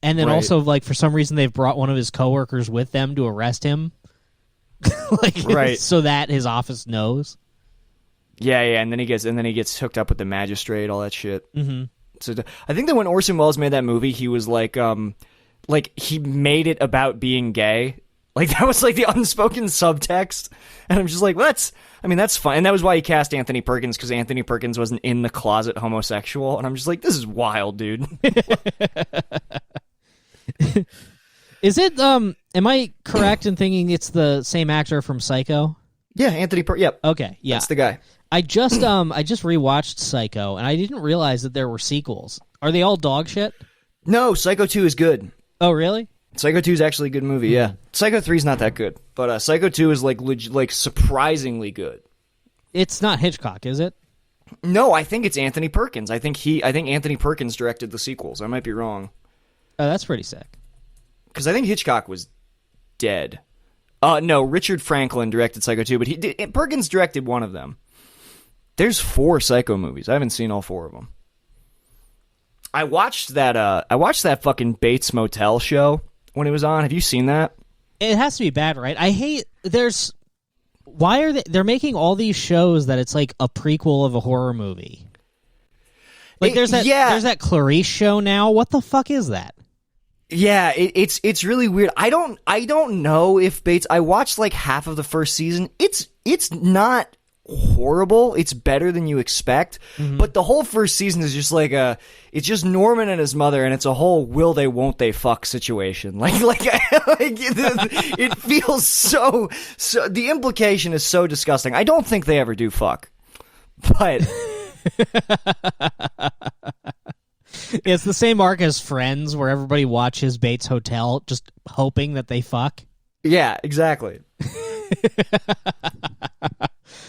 Speaker 2: And then also, like, for some reason, they've brought one of his coworkers with them to arrest him, so that his office knows. Yeah, and then he gets hooked up with the magistrate, all that shit. Mm-hmm. So I think that when Orson Welles made that movie, he was like he made it about being gay. Like, that was like the unspoken subtext, and I'm just like, well, that's fine. And that was why he cast Anthony Perkins, because Anthony Perkins wasn't in the closet homosexual, and I'm just like, this is wild, dude. Is it am I correct in thinking it's the same actor from Psycho?
Speaker 1: Yeah, Anthony Yep.
Speaker 2: Okay, yeah.
Speaker 1: That's the guy.
Speaker 2: I just rewatched Psycho and I didn't realize that there were sequels. Are they all dog shit?
Speaker 1: No, Psycho 2 is good.
Speaker 2: Oh, really?
Speaker 1: Psycho 2 is actually a good movie, yeah. Psycho 3 is not that good, but Psycho 2 is like surprisingly good.
Speaker 2: It's not Hitchcock, is it?
Speaker 1: No, I think it's Anthony Perkins. I think Anthony Perkins directed the sequels. I might be wrong.
Speaker 2: Oh, that's pretty sick.
Speaker 1: Because I think Hitchcock was dead. No, Richard Franklin directed Psycho 2, but Perkins directed one of them. There's 4 Psycho movies. I haven't seen all 4 of them. I watched that fucking Bates Motel show when it was on. Have you seen that?
Speaker 2: It has to be bad, right? why are they're making all these shows that it's like a prequel of a horror movie? Like there's that Clarice show now. What the fuck is that?
Speaker 1: Yeah, it's really weird. I don't know if Bates. I watched like half of the first season. It's not horrible. It's better than you expect. But the whole first season is just like it's just Norman and his mother, and it's a whole will they won't they fuck situation. It feels so. The implication is so disgusting. I don't think they ever do fuck, but.
Speaker 2: It's the same arc as Friends, where everybody watches Bates Hotel just hoping that they fuck.
Speaker 1: Yeah, exactly.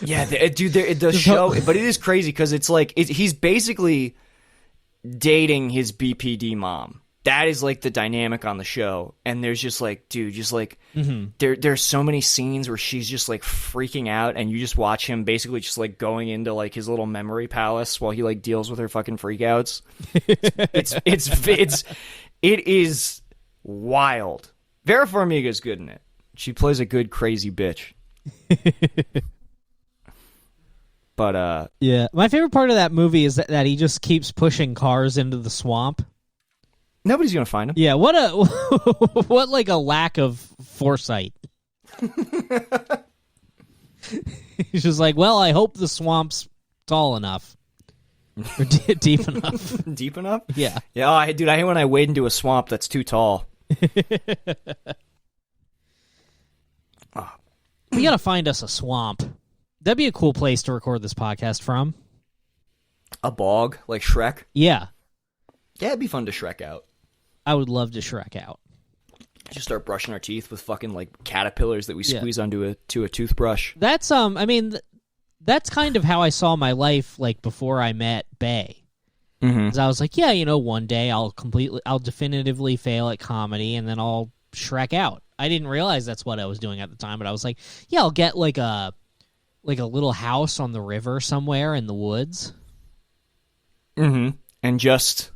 Speaker 1: Yeah, dude, the show, but it is crazy because it's like he's basically dating his BPD mom. That is like the dynamic on the show, and there's just like, dude, just like there's so many scenes where she's just like freaking out, and you just watch him basically just like going into like his little memory palace while he like deals with her fucking freakouts. It is wild. Vera Farmiga's good in it. She plays a good crazy bitch. But
Speaker 2: yeah, my favorite part of that movie is that he just keeps pushing cars into the swamp.
Speaker 1: Nobody's gonna find him.
Speaker 2: Yeah, what like a lack of foresight. He's just like, well, I hope the swamp's tall enough or deep enough.
Speaker 1: Deep enough?
Speaker 2: Yeah.
Speaker 1: Yeah, dude, I hate when I wade into a swamp that's too tall.
Speaker 2: We gotta find us a swamp. That'd be a cool place to record this podcast from.
Speaker 1: A bog, like Shrek?
Speaker 2: Yeah.
Speaker 1: Yeah, it'd be fun to Shrek out.
Speaker 2: I would love to Shrek out.
Speaker 1: Just start brushing our teeth with fucking like caterpillars that we squeeze onto a toothbrush.
Speaker 2: That's I mean, that's kind of how I saw my life like before I met Bay. Because I was like, yeah, one day I'll definitively fail at comedy, and then I'll Shrek out. I didn't realize that's what I was doing at the time, but I was like, yeah, I'll get like a little house on the river somewhere in the woods.
Speaker 1: And just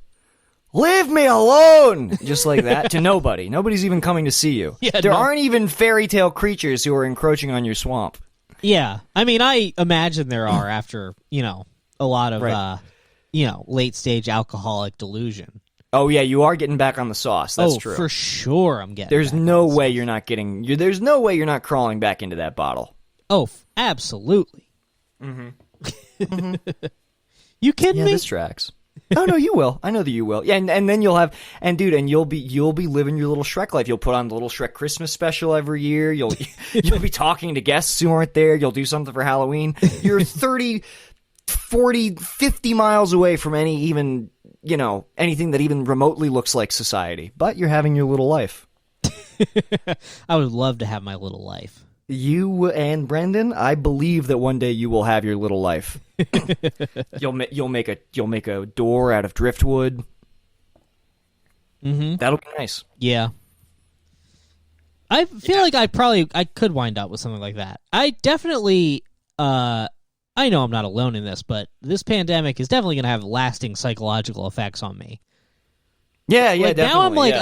Speaker 1: leave me alone, just like that, to nobody. Nobody's even coming to see you. Yeah, there aren't even fairy tale creatures who are encroaching on your swamp.
Speaker 2: Yeah, I mean, I imagine there are after a lot of late stage alcoholic delusion.
Speaker 1: Oh yeah, you are getting back on the sauce. That's true.
Speaker 2: For sure, I'm getting.
Speaker 1: There's no way you're not getting. There's no way you're not crawling back into that bottle.
Speaker 2: Oh, absolutely. You kidding me?
Speaker 1: This tracks. Oh no, you will. I know that you will. Yeah, and then you'll have you'll be living your little Shrek life. You'll put on the little Shrek Christmas special every year. You'll be talking to guests who aren't there. You'll do something for Halloween. You're 30, 40, 50 miles away from anything that even remotely looks like society. But you're having your little life.
Speaker 2: I would love to have my little life.
Speaker 1: You and Brendan, I believe that one day you will have your little life. You'll make a door out of driftwood. That'll be nice.
Speaker 2: Yeah. I feel like I could wind up with something like that. I definitely I know I'm not alone in this, but this pandemic is definitely going to have lasting psychological effects on me.
Speaker 1: Yeah, definitely.
Speaker 2: Now I'm like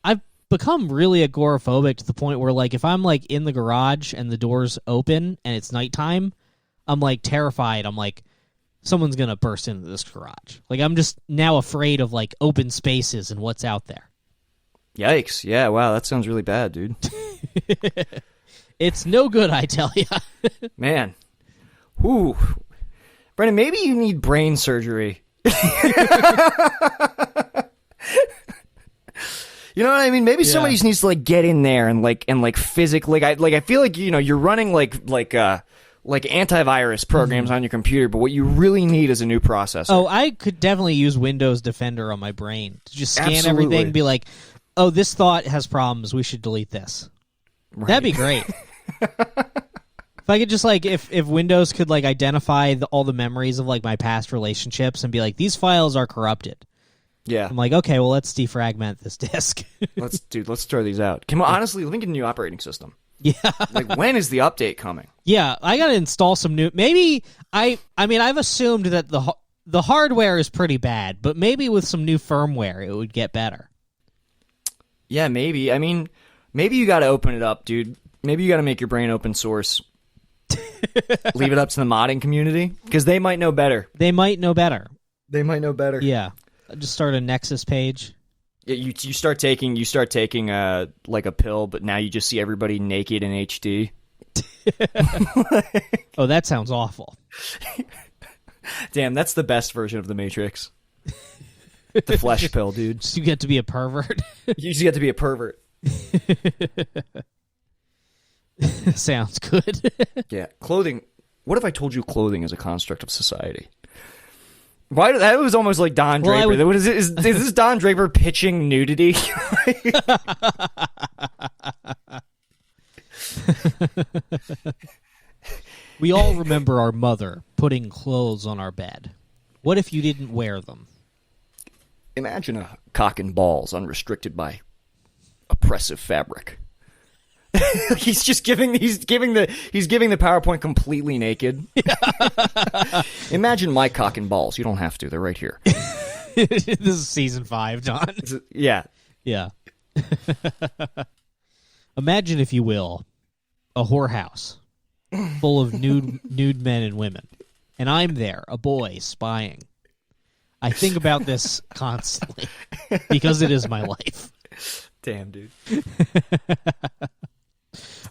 Speaker 2: I've become really agoraphobic to the point where like if I'm like in the garage and the door's open and it's nighttime, I'm like terrified. I'm like someone's going to burst into this garage. Like I'm just now afraid of like open spaces and what's out there.
Speaker 1: Yikes. Yeah, wow, that sounds really bad, dude.
Speaker 2: It's no good, I tell you.
Speaker 1: Man. Whew. Brendan, maybe you need brain surgery. You know what I mean? Maybe somebody just needs to like get in there and physically I feel like you're running like antivirus programs on your computer, but what you really need is a new processor.
Speaker 2: Oh, I could definitely use Windows Defender on my brain to just scan everything and be like, "Oh, this thought has problems. We should delete this." Right. That'd be great. If I could just like if Windows could like identify all the memories of like my past relationships and be like, "These files are corrupted."
Speaker 1: Yeah.
Speaker 2: I'm like, okay, well, let's defragment this disk.
Speaker 1: Let's throw these out. Honestly, let me get a new operating system.
Speaker 2: Yeah.
Speaker 1: Like, when is the update coming?
Speaker 2: Yeah, I got to install some new... Maybe, I mean, I've assumed that the hardware is pretty bad, but maybe with some new firmware, it would get better.
Speaker 1: Yeah, maybe. I mean, maybe you got to open it up, dude. Maybe you got to make your brain open source. Leave it up to the modding community because they might know better.
Speaker 2: They might know better. Yeah. Just start a Nexus page.
Speaker 1: Yeah, you start taking like a pill, but now you just see everybody naked in HD.
Speaker 2: Oh, that sounds awful.
Speaker 1: Damn, that's the best version of the Matrix. The flesh pill, dude.
Speaker 2: Just you get to be a pervert.
Speaker 1: You just get to be a pervert.
Speaker 2: Sounds good.
Speaker 1: Yeah, clothing. What if I told you clothing is a construct of society? Why? That was almost like Don Draper. What is it? Is this Don Draper pitching nudity?
Speaker 2: We all remember our mother putting clothes on our bed. What if you didn't wear them?
Speaker 1: Imagine a cock and balls unrestricted by oppressive fabric. He's giving the PowerPoint completely naked. Imagine my cock and balls. You don't have to. They're right here.
Speaker 2: This is season 5, Don.
Speaker 1: Yeah.
Speaker 2: Yeah. Imagine, if you will, a whorehouse full of nude men and women. And I'm there, a boy, spying. I think about this constantly because it is my life.
Speaker 1: Damn, dude.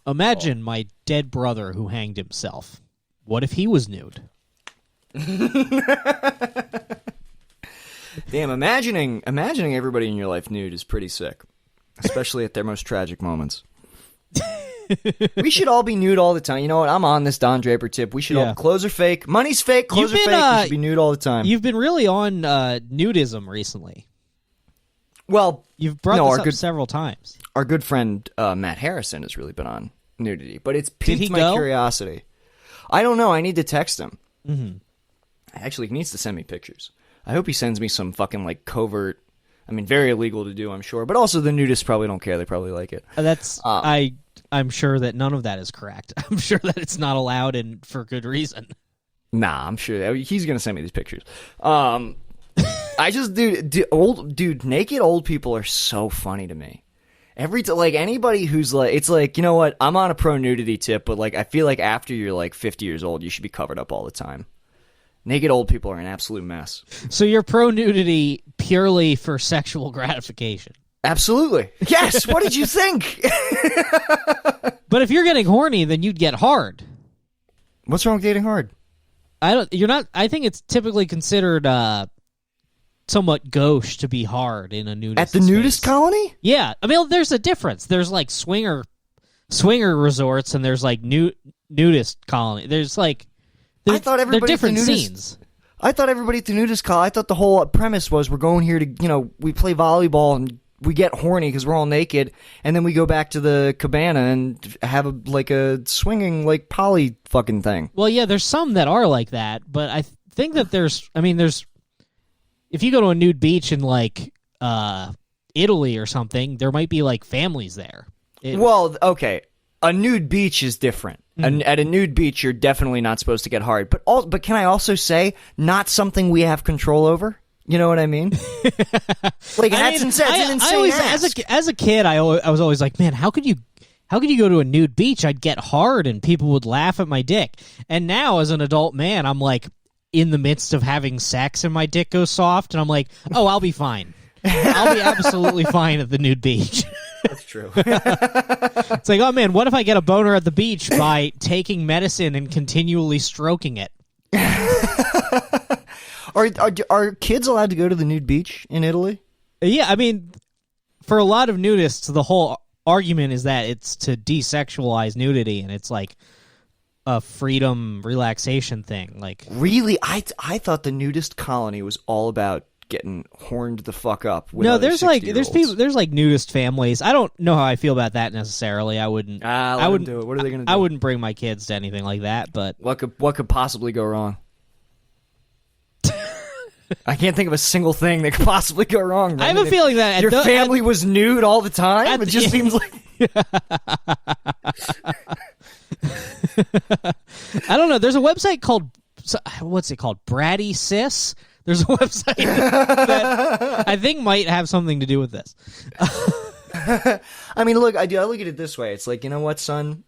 Speaker 2: Imagine my dead brother who hanged himself. What if he was nude?
Speaker 1: Damn, imagining everybody in your life nude is pretty sick, especially at their most tragic moments. We should all be nude all the time. You know what? I'm on this Don Draper tip. We should all. Clothes are fake. Money's fake. Clothes are fake. We should be nude all the time.
Speaker 2: You've been really on nudism recently.
Speaker 1: Well,
Speaker 2: you've brought this up several times.
Speaker 1: Our good friend Matt Harrison has really been on nudity, but it's piqued my curiosity. I don't know. I need to text him.
Speaker 2: Mm-hmm.
Speaker 1: Actually, he needs to send me pictures. I hope he sends me some fucking like covert. I mean, very illegal to do, I'm sure, but also the nudists probably don't care. They probably like it.
Speaker 2: I'm sure that none of that is correct. I'm sure that it's not allowed and for good reason.
Speaker 1: Nah, I'm sure he's gonna send me these pictures. I just naked old people are so funny to me. Like anybody who's like, it's like, you know what? I'm on a pro nudity tip, but like I feel like after you're like 50 years old, you should be covered up all the time. Naked old people are an absolute mess.
Speaker 2: So you're pro nudity purely for sexual gratification? Absolutely.
Speaker 1: Yes. What did you think?
Speaker 2: But if you're getting horny, then you'd get hard.
Speaker 1: What's wrong with getting hard?
Speaker 2: I think it's typically considered somewhat gauche to be hard in a nudist
Speaker 1: at the nudist colony.
Speaker 2: Yeah, I mean, there's a difference. There's like swinger resorts, and there's like nudist colony. There's like
Speaker 1: I thought everybody
Speaker 2: they're different scenes.
Speaker 1: I thought everybody at the nudist colony. I thought the whole premise was we're going here to we play volleyball and we get horny because we're all naked, and then we go back to the cabana and have a swinging like poly fucking thing.
Speaker 2: Well, yeah, there's some that are like that, but I think that there's if you go to a nude beach in like Italy or something, there might be like families there.
Speaker 1: Well, okay, a nude beach is different. Mm-hmm. At a nude beach, you're definitely not supposed to get hard. But can I also say not something we have control over? You know what I mean? Like that's insane.
Speaker 2: As a kid, I was always like, man, how could you go to a nude beach? I'd get hard and people would laugh at my dick. And now, as an adult man, I'm like in the midst of having sex and my dick goes soft, and I'm like, oh, I'll be fine. I'll be absolutely fine at the nude beach.
Speaker 1: That's true.
Speaker 2: It's like, oh man, what if I get a boner at the beach by taking medicine and continually stroking it?
Speaker 1: Are kids allowed to go to the nude beach in Italy?
Speaker 2: Yeah, I mean, for a lot of nudists, the whole argument is that it's to desexualize nudity, and it's like a freedom relaxation thing. Like,
Speaker 1: really, I thought the nudist colony was all about getting horned the fuck up. With
Speaker 2: there's like nudist families. I don't know how I feel about that necessarily. I wouldn't.
Speaker 1: I wouldn't do it. What are they going to do?
Speaker 2: I wouldn't bring my kids to anything like that. But
Speaker 1: what could possibly go wrong? I can't think of a single thing that could possibly go wrong.
Speaker 2: Man. I have a feeling that
Speaker 1: your family was nude all the time. It just seems like
Speaker 2: I don't know. There's a website called what's it called? Bratty Sis. There's a website that I think might have something to do with this.
Speaker 1: I mean, look, I look at it this way. It's like, you know what, son?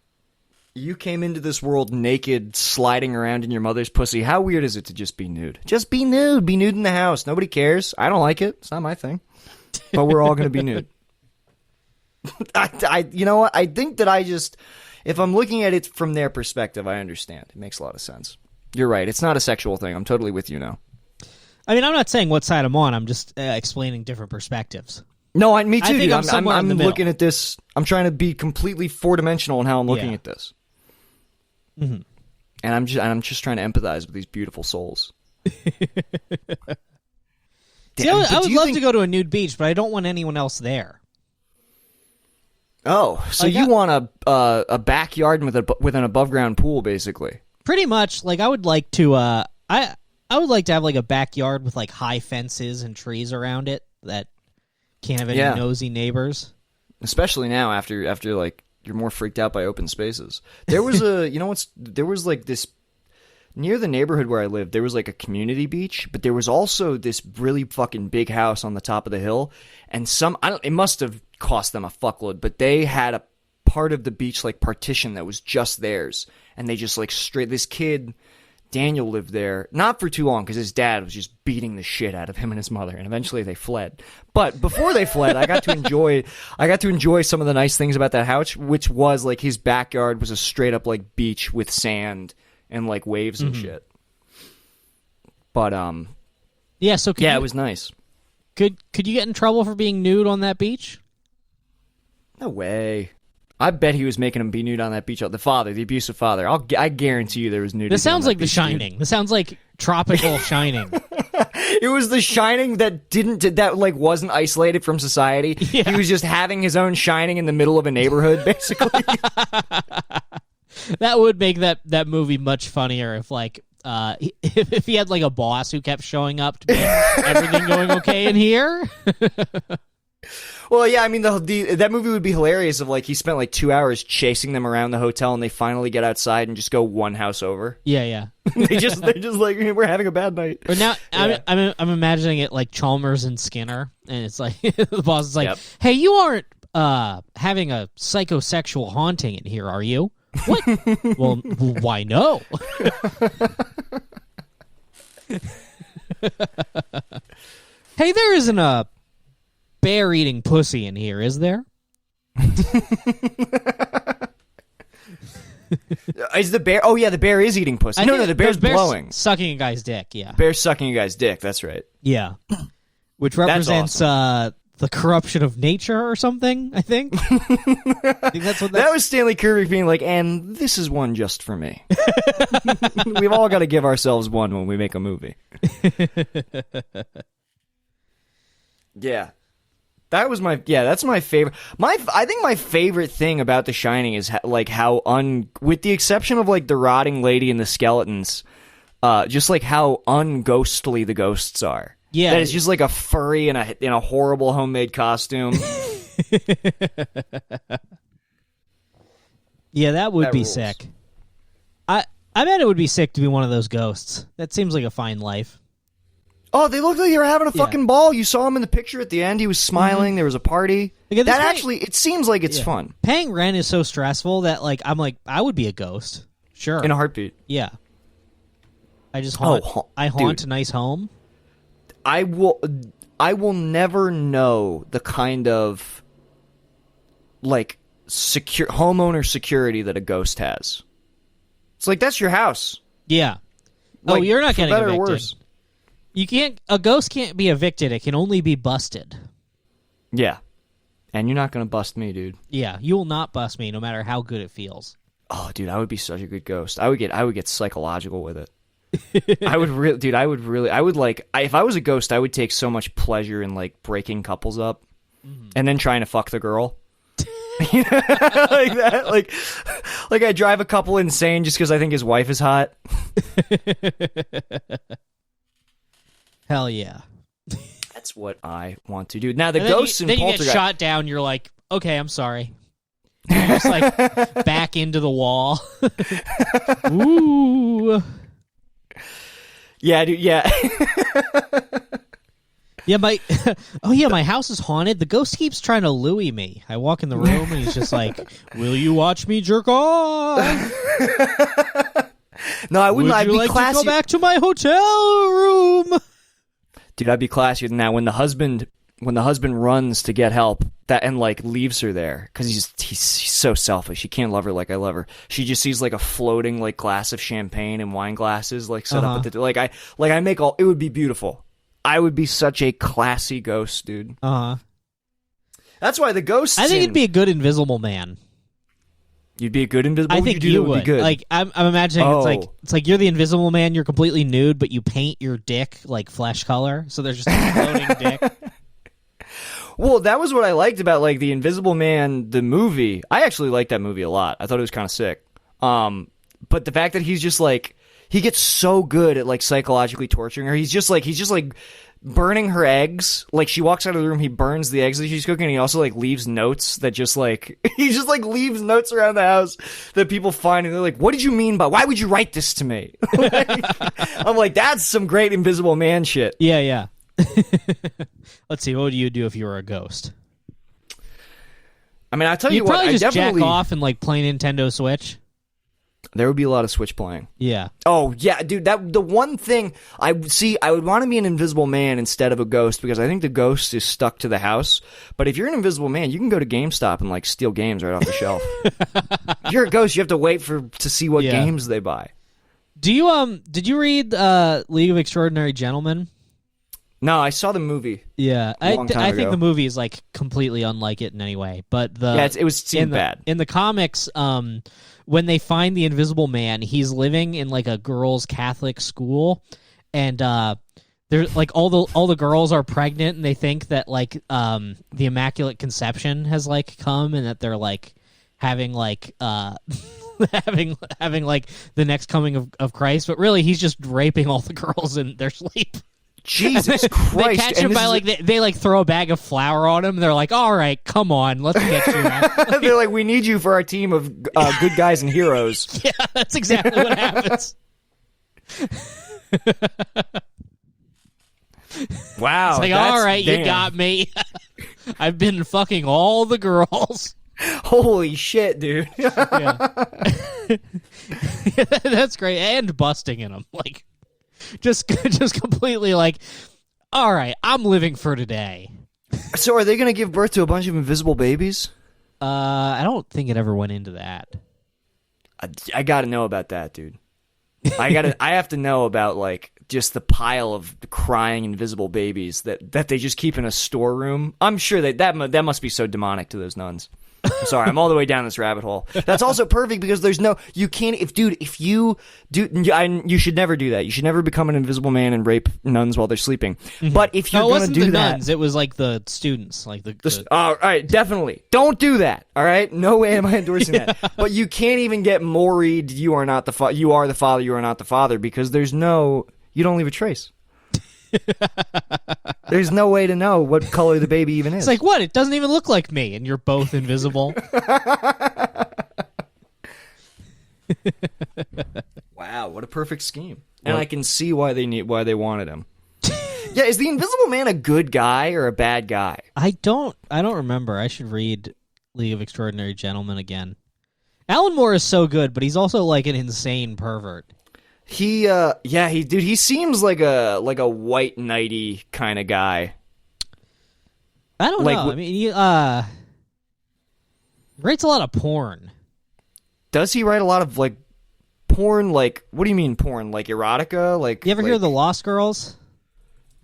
Speaker 1: You came into this world naked, sliding around in your mother's pussy. How weird is it to just be nude? Just be nude. Be nude in the house. Nobody cares. I don't like it. It's not my thing. But we're all going to be nude. You know what? I think that if I'm looking at it from their perspective, I understand. It makes a lot of sense. You're right. It's not a sexual thing. I'm totally with you now.
Speaker 2: I mean, I'm not saying what side I'm on. I'm just explaining different perspectives.
Speaker 1: No, me too, dude.
Speaker 2: I'm
Speaker 1: looking at this. I'm trying to be completely four-dimensional in how I'm looking at this.
Speaker 2: Mm-hmm.
Speaker 1: And I'm just trying to empathize with these beautiful souls.
Speaker 2: See, I would love to go to a nude beach, but I don't want anyone else there.
Speaker 1: Oh, so you want a backyard with an above ground pool, basically?
Speaker 2: Pretty much. Like, I would like to. I would like to have like a backyard with like high fences and trees around it that can't have any nosy neighbors. Especially
Speaker 1: now, after like you're more freaked out by open spaces. There was there was like this near the neighborhood where I lived. There was like a community beach, but there was also this really fucking big house on the top of the hill, and it must have cost them a fuckload, but they had a part of the beach like partition that was just theirs, and they just like this kid Daniel lived there, not for too long because his dad was just beating the shit out of him and his mother, and eventually they fled. But before they fled, I got to enjoy some of the nice things about that house, which was like his backyard was a straight up like beach with sand and like waves and shit. But it was nice.
Speaker 2: Could you get in trouble for being nude on that beach?
Speaker 1: No way. I bet he was making him be nude on that beach. The father, the abusive father. I guarantee you there was nudity.
Speaker 2: This sounds like The Shining. This sounds like tropical Shining.
Speaker 1: It was The Shining that wasn't isolated from society. Yeah. He was just having his own Shining in the middle of a neighborhood, basically.
Speaker 2: That would make that movie much funnier if he had like a boss who kept showing up to be everything going okay in here.
Speaker 1: Well, yeah, I mean, that movie would be hilarious if, like, he spent, like, 2 hours chasing them around the hotel and they finally get outside and just go one house over.
Speaker 2: Yeah.
Speaker 1: They're just like, we're having a bad night.
Speaker 2: But now, I'm imagining it like Chalmers and Skinner, and it's like, the boss is like, hey, you aren't having a psychosexual haunting in here, are you? What? Well, why no? Hey, there isn't a bear eating pussy in here, is there?
Speaker 1: Is the bear? Oh yeah, the bear is eating pussy. No, the bear's blowing,
Speaker 2: sucking a guy's dick. Yeah,
Speaker 1: bear's sucking a guy's dick. That's right.
Speaker 2: Yeah, which represents
Speaker 1: awesome.
Speaker 2: The corruption of nature or something. I think. I think that's what
Speaker 1: that was. Stanley Kubrick being like, and this is one just for me. We've all got to give ourselves one when we make a movie. Yeah. That's my favorite. I think my favorite thing about The Shining is with the exception of like the rotting lady and the skeletons, just like how unghostly the ghosts are.
Speaker 2: Yeah,
Speaker 1: that is just like a furry in a horrible homemade costume.
Speaker 2: Yeah, that would be sick. I bet it would be sick to be one of those ghosts. That seems like a fine life.
Speaker 1: Oh, they looked like they were having a fucking ball. You saw him in the picture at the end. He was smiling. Mm-hmm. There was a party. It seems like it's fun.
Speaker 2: Paying rent is so stressful that I would be a ghost. Sure.
Speaker 1: In a heartbeat.
Speaker 2: Yeah. I just haunt. I haunt a nice home.
Speaker 1: I will never know the kind of like homeowner security that a ghost has. It's like, that's your house.
Speaker 2: Yeah.
Speaker 1: Like,
Speaker 2: you're not getting
Speaker 1: evicted.
Speaker 2: Or worse. You can't. A ghost can't be evicted. It can only be busted.
Speaker 1: Yeah, and you're not gonna bust me, dude.
Speaker 2: Yeah, you will not bust me, no matter how good it feels.
Speaker 1: Oh, dude, I would be such a good ghost. I would get psychological with it. I would if I was a ghost, I would take so much pleasure in like breaking couples up, and then trying to fuck the girl. Like that, like I drive a couple insane just because I think his wife is hot.
Speaker 2: Hell yeah.
Speaker 1: That's what I want to do. Now, the ghosts in Poltergeist...
Speaker 2: Then you get shot down, you're like, okay, I'm sorry. You just, like, back into the wall. Ooh.
Speaker 1: Yeah, dude, yeah.
Speaker 2: Yeah, my house is haunted. The ghost keeps trying to Louis me. I walk in the room and he's just like, "Will you watch me jerk off?"
Speaker 1: No, I wouldn't. I'd be
Speaker 2: like
Speaker 1: classy.
Speaker 2: to go back to my hotel room?
Speaker 1: Dude, I'd be classier than that. When the husband runs to get help and like leaves her there because he's so selfish. He can't love her like I love her. She just sees like a floating like glass of champagne and wine glasses like set up at the I make all. It would be beautiful. I would be such a classy ghost, dude. That's why the ghosts.
Speaker 2: I think it'd be a good Invisible Man.
Speaker 1: You'd be a good Invisible.
Speaker 2: I think you would. Be good? Like I'm imagining it's like you're the Invisible Man. You're completely nude, but you paint your dick like flesh color, so there's just a floating dick.
Speaker 1: Well, that was what I liked about like the Invisible Man, the movie. I actually liked that movie a lot. I thought it was kind of sick. But the fact that he's just like. He gets so good at like psychologically torturing her. He's just like burning her eggs. Like she walks out of the room, he burns the eggs that she's cooking. And he also like leaves notes that just like he just like leaves notes around the house that people find and they're like, "What did you mean by? Why would you write this to me?" I'm like, that's some great Invisible Man shit.
Speaker 2: Yeah. Let's see. What would you do if you were a ghost?
Speaker 1: I mean, I tell you
Speaker 2: what,
Speaker 1: I
Speaker 2: just
Speaker 1: definitely
Speaker 2: jack off and like play Nintendo Switch.
Speaker 1: There would be a lot of Switch playing.
Speaker 2: Yeah.
Speaker 1: Oh, yeah, dude. The one thing I would want to be an Invisible Man instead of a ghost because I think the ghost is stuck to the house. But if you're an Invisible Man, you can go to GameStop and like steal games right off the shelf. If you're a ghost, you have to wait to see what games they buy.
Speaker 2: Do you did you read League of Extraordinary Gentlemen?
Speaker 1: No, I saw the movie.
Speaker 2: Yeah, I think the movie is like completely unlike it in any way. But
Speaker 1: it seemed bad
Speaker 2: in the comics. When they find the Invisible Man, he's living in like a girls' Catholic school, and there's like all the girls are pregnant, and they think that like the Immaculate Conception has like come, and that they're like having like having like the next coming of Christ, but really he's just raping all the girls in their sleep.
Speaker 1: Jesus Christ!
Speaker 2: They catch him by like they like throw a bag of flour on him. And they're like, "All right, come on, let's get you out."
Speaker 1: They're like, "We need you for our team of good guys and heroes."
Speaker 2: Yeah, that's exactly what happens.
Speaker 1: Wow!
Speaker 2: It's like, all right, you got me. I've been fucking all the girls.
Speaker 1: Holy shit, dude!
Speaker 2: Yeah. That's great, and busting in them like. Just completely like, all right, I'm living for today.
Speaker 1: So are they going to give birth to a bunch of invisible babies?
Speaker 2: I don't think it ever went into that.
Speaker 1: I got to know about that, dude. I have to know about like just the pile of crying invisible babies that they just keep in a storeroom. I'm sure that must be so demonic to those nuns. I'm sorry, I'm all the way down this rabbit hole. That's also perfect because you can't, if you do, you should never do that. You should never become an Invisible Man and rape nuns while they're sleeping. Mm-hmm. But if you're going to do that.
Speaker 2: Nuns, it was like the students. Like
Speaker 1: all right, definitely. Don't do that, all right? No way am I endorsing that. But you can't even get moried, you are not the father, you are the father, you are not the father, because you don't leave a trace. There's no way to know what color the baby even is.
Speaker 2: It's like, what? It doesn't even look like me, and you're both invisible.
Speaker 1: Wow, what a perfect scheme. And I can see why they wanted him. Yeah, is the Invisible Man a good guy or a bad guy?
Speaker 2: I don't remember. I should read League of Extraordinary Gentlemen again. Alan Moore is so good, but he's also like an insane pervert.
Speaker 1: He seems like a white knighty kind of guy.
Speaker 2: I don't know. I mean, he writes a lot of porn.
Speaker 1: Does he write a lot of like porn? Like, what do you mean porn? Like erotica? Like,
Speaker 2: you ever hear of The Lost Girls?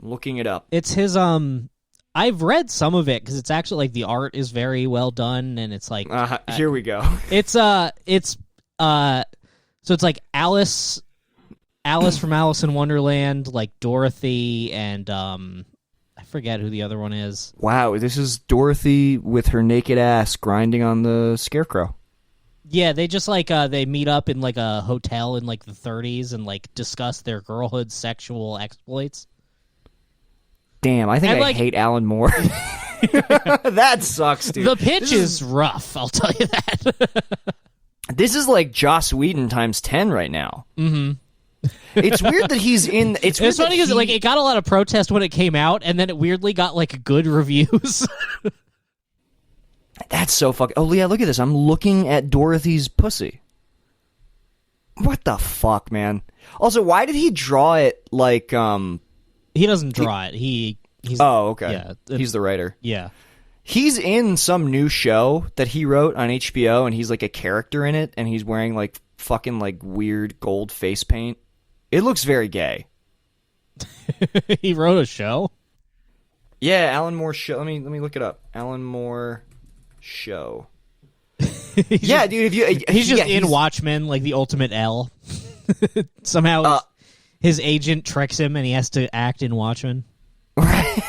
Speaker 1: I'm looking it up.
Speaker 2: It's his. I've read some of it because it's actually like the art is very well done, and it's like
Speaker 1: here we go.
Speaker 2: So it's like Alice from Alice in Wonderland, like Dorothy, and I forget who the other one is.
Speaker 1: Wow, this is Dorothy with her naked ass grinding on the scarecrow.
Speaker 2: Yeah, they just like they meet up in like a hotel in like the 30s and like discuss their girlhood sexual exploits.
Speaker 1: Damn, I think I hate Alan Moore. That sucks, dude.
Speaker 2: The pitch is rough, I'll tell you that.
Speaker 1: This is like Joss Whedon times 10 right now.
Speaker 2: Mm-hmm.
Speaker 1: It's weird that he's in. It's
Speaker 2: funny because like it got a lot of protest when it came out, and then it weirdly got like good reviews.
Speaker 1: That's so fucking. Oh yeah, look at this. I'm looking at Dorothy's pussy. What the fuck, man? Also, why did he draw it like?
Speaker 2: He doesn't draw it. He's.
Speaker 1: Oh, okay.
Speaker 2: Yeah,
Speaker 1: he's the writer.
Speaker 2: Yeah.
Speaker 1: He's in some new show that he wrote on HBO, and he's like a character in it, and he's wearing like fucking like weird gold face paint. It looks very gay.
Speaker 2: He wrote a show?
Speaker 1: Yeah, Alan Moore show. Let me look it up. Alan Moore show. Yeah, dude.
Speaker 2: He's in Watchmen, like the ultimate L. Somehow his agent tricks him, and he has to act in Watchmen.
Speaker 1: Right.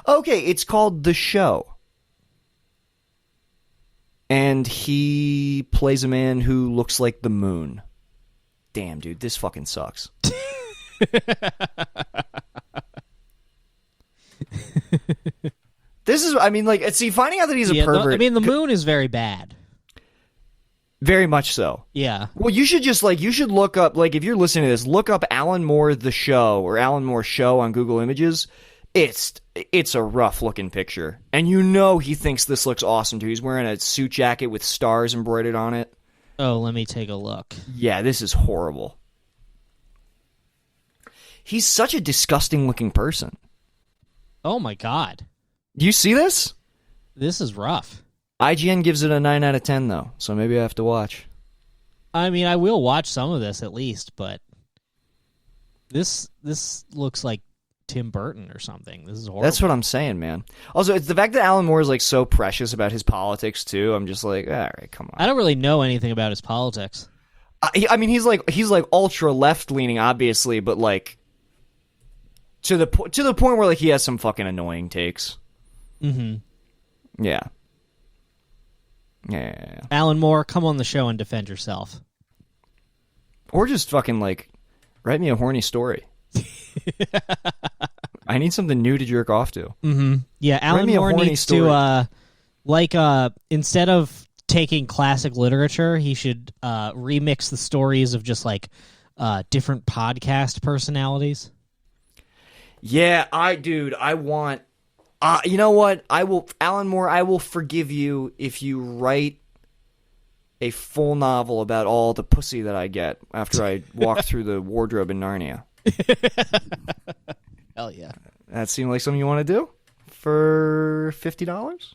Speaker 1: Okay, it's called The Show. And he plays a man who looks like the moon. Damn, dude, this fucking sucks. This is, I mean, like, see, finding out that he's a pervert.
Speaker 2: The moon is very bad.
Speaker 1: Very much so.
Speaker 2: Yeah.
Speaker 1: Well, you should just, like, you should look up, like, if you're listening to this, look up Alan Moore The Show or Alan Moore Show on Google Images. It's a rough-looking picture. And you know he thinks this looks awesome, too. He's wearing a suit jacket with stars embroidered on it.
Speaker 2: Oh, let me take a look.
Speaker 1: Yeah, this is horrible. He's such a disgusting-looking person.
Speaker 2: Oh, my God.
Speaker 1: Do you see this?
Speaker 2: This is rough.
Speaker 1: IGN gives it a 9 out of 10, though, so maybe I have to watch.
Speaker 2: I mean, I will watch some of this at least, but this looks like Tim Burton or something. This is horrible.
Speaker 1: That's what I'm saying, man. Also, it's the fact that Alan Moore is like so precious about his politics too. I'm just like, all right, come on.
Speaker 2: I don't really know anything about his politics.
Speaker 1: I mean, he's like ultra left leaning, obviously, but like to the point where like he has some fucking annoying takes.
Speaker 2: Mm-hmm.
Speaker 1: Yeah.
Speaker 2: Alan Moore, come on the show and defend yourself.
Speaker 1: Or just fucking like write me a horny story. I need something new to jerk off to.
Speaker 2: Mm-hmm. Yeah, Alan Moore needs to, instead of taking classic literature, he should remix the stories of just like different podcast personalities.
Speaker 1: Yeah, I want. You know what? Alan Moore, I will forgive you if you write a full novel about all the pussy that I get after I walk through the wardrobe in Narnia.
Speaker 2: Hell yeah.
Speaker 1: That seemed like something you want to do? For $50?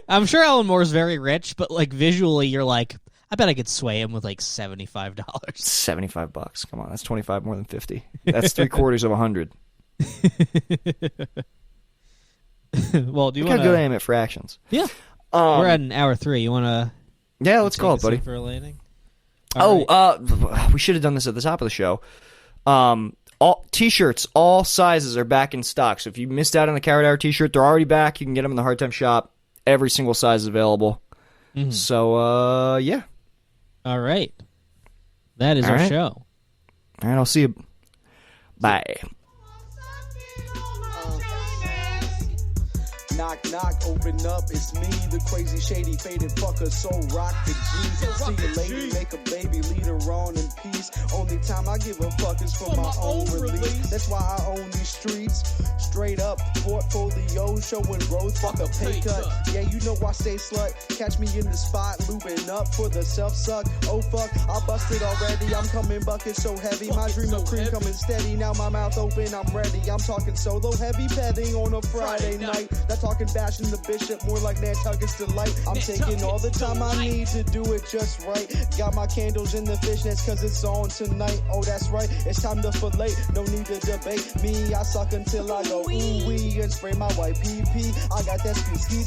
Speaker 2: I'm sure Alan Moore's very rich, but like visually you're like, I bet I could sway him with like $75.
Speaker 1: $75. Come on, that's 25 more than 50. That's 3/4 of 100.
Speaker 2: Well, do you want
Speaker 1: to... Look how good I am at fractions.
Speaker 2: Yeah. We're at an hour 3. You want to...
Speaker 1: Yeah, let's call it, buddy.
Speaker 2: For a landing?
Speaker 1: We should have done this at the top of the show. All T-shirts, all sizes are back in stock. So if you missed out on the Carrot Hour T-shirt, they're already back. You can get them in the Hard Time Shop. Every single size is available. Mm-hmm. So, yeah.
Speaker 2: All right. That is our show.
Speaker 1: All right, I'll see you. Bye.
Speaker 3: Knock, knock, open up, it's me, the crazy, shady, faded fucker, so rock the G. See you later, make a baby, lead her on in peace. Only time I give a fuck is for my own release. That's why I own these streets. Straight up, portfolio, showing growth, fuck a pay cut. Yeah, you know I stay slut. Catch me in the spot, looping up for the self-suck. Oh fuck, I busted already, I'm coming bucket so heavy. My dream of cream coming steady, now my mouth open, I'm ready. I'm talking solo, heavy petting on a Friday night. That's talking bashing the bishop, more like Nantucket's delight. I'm taking all the time I need to do it just right. Got my candles in the fishnets cause it's on tonight. Oh, that's right, it's time to fillet. No need to debate me, I suck until I go ooh-wee and spray my white pee-pee. I got that ski.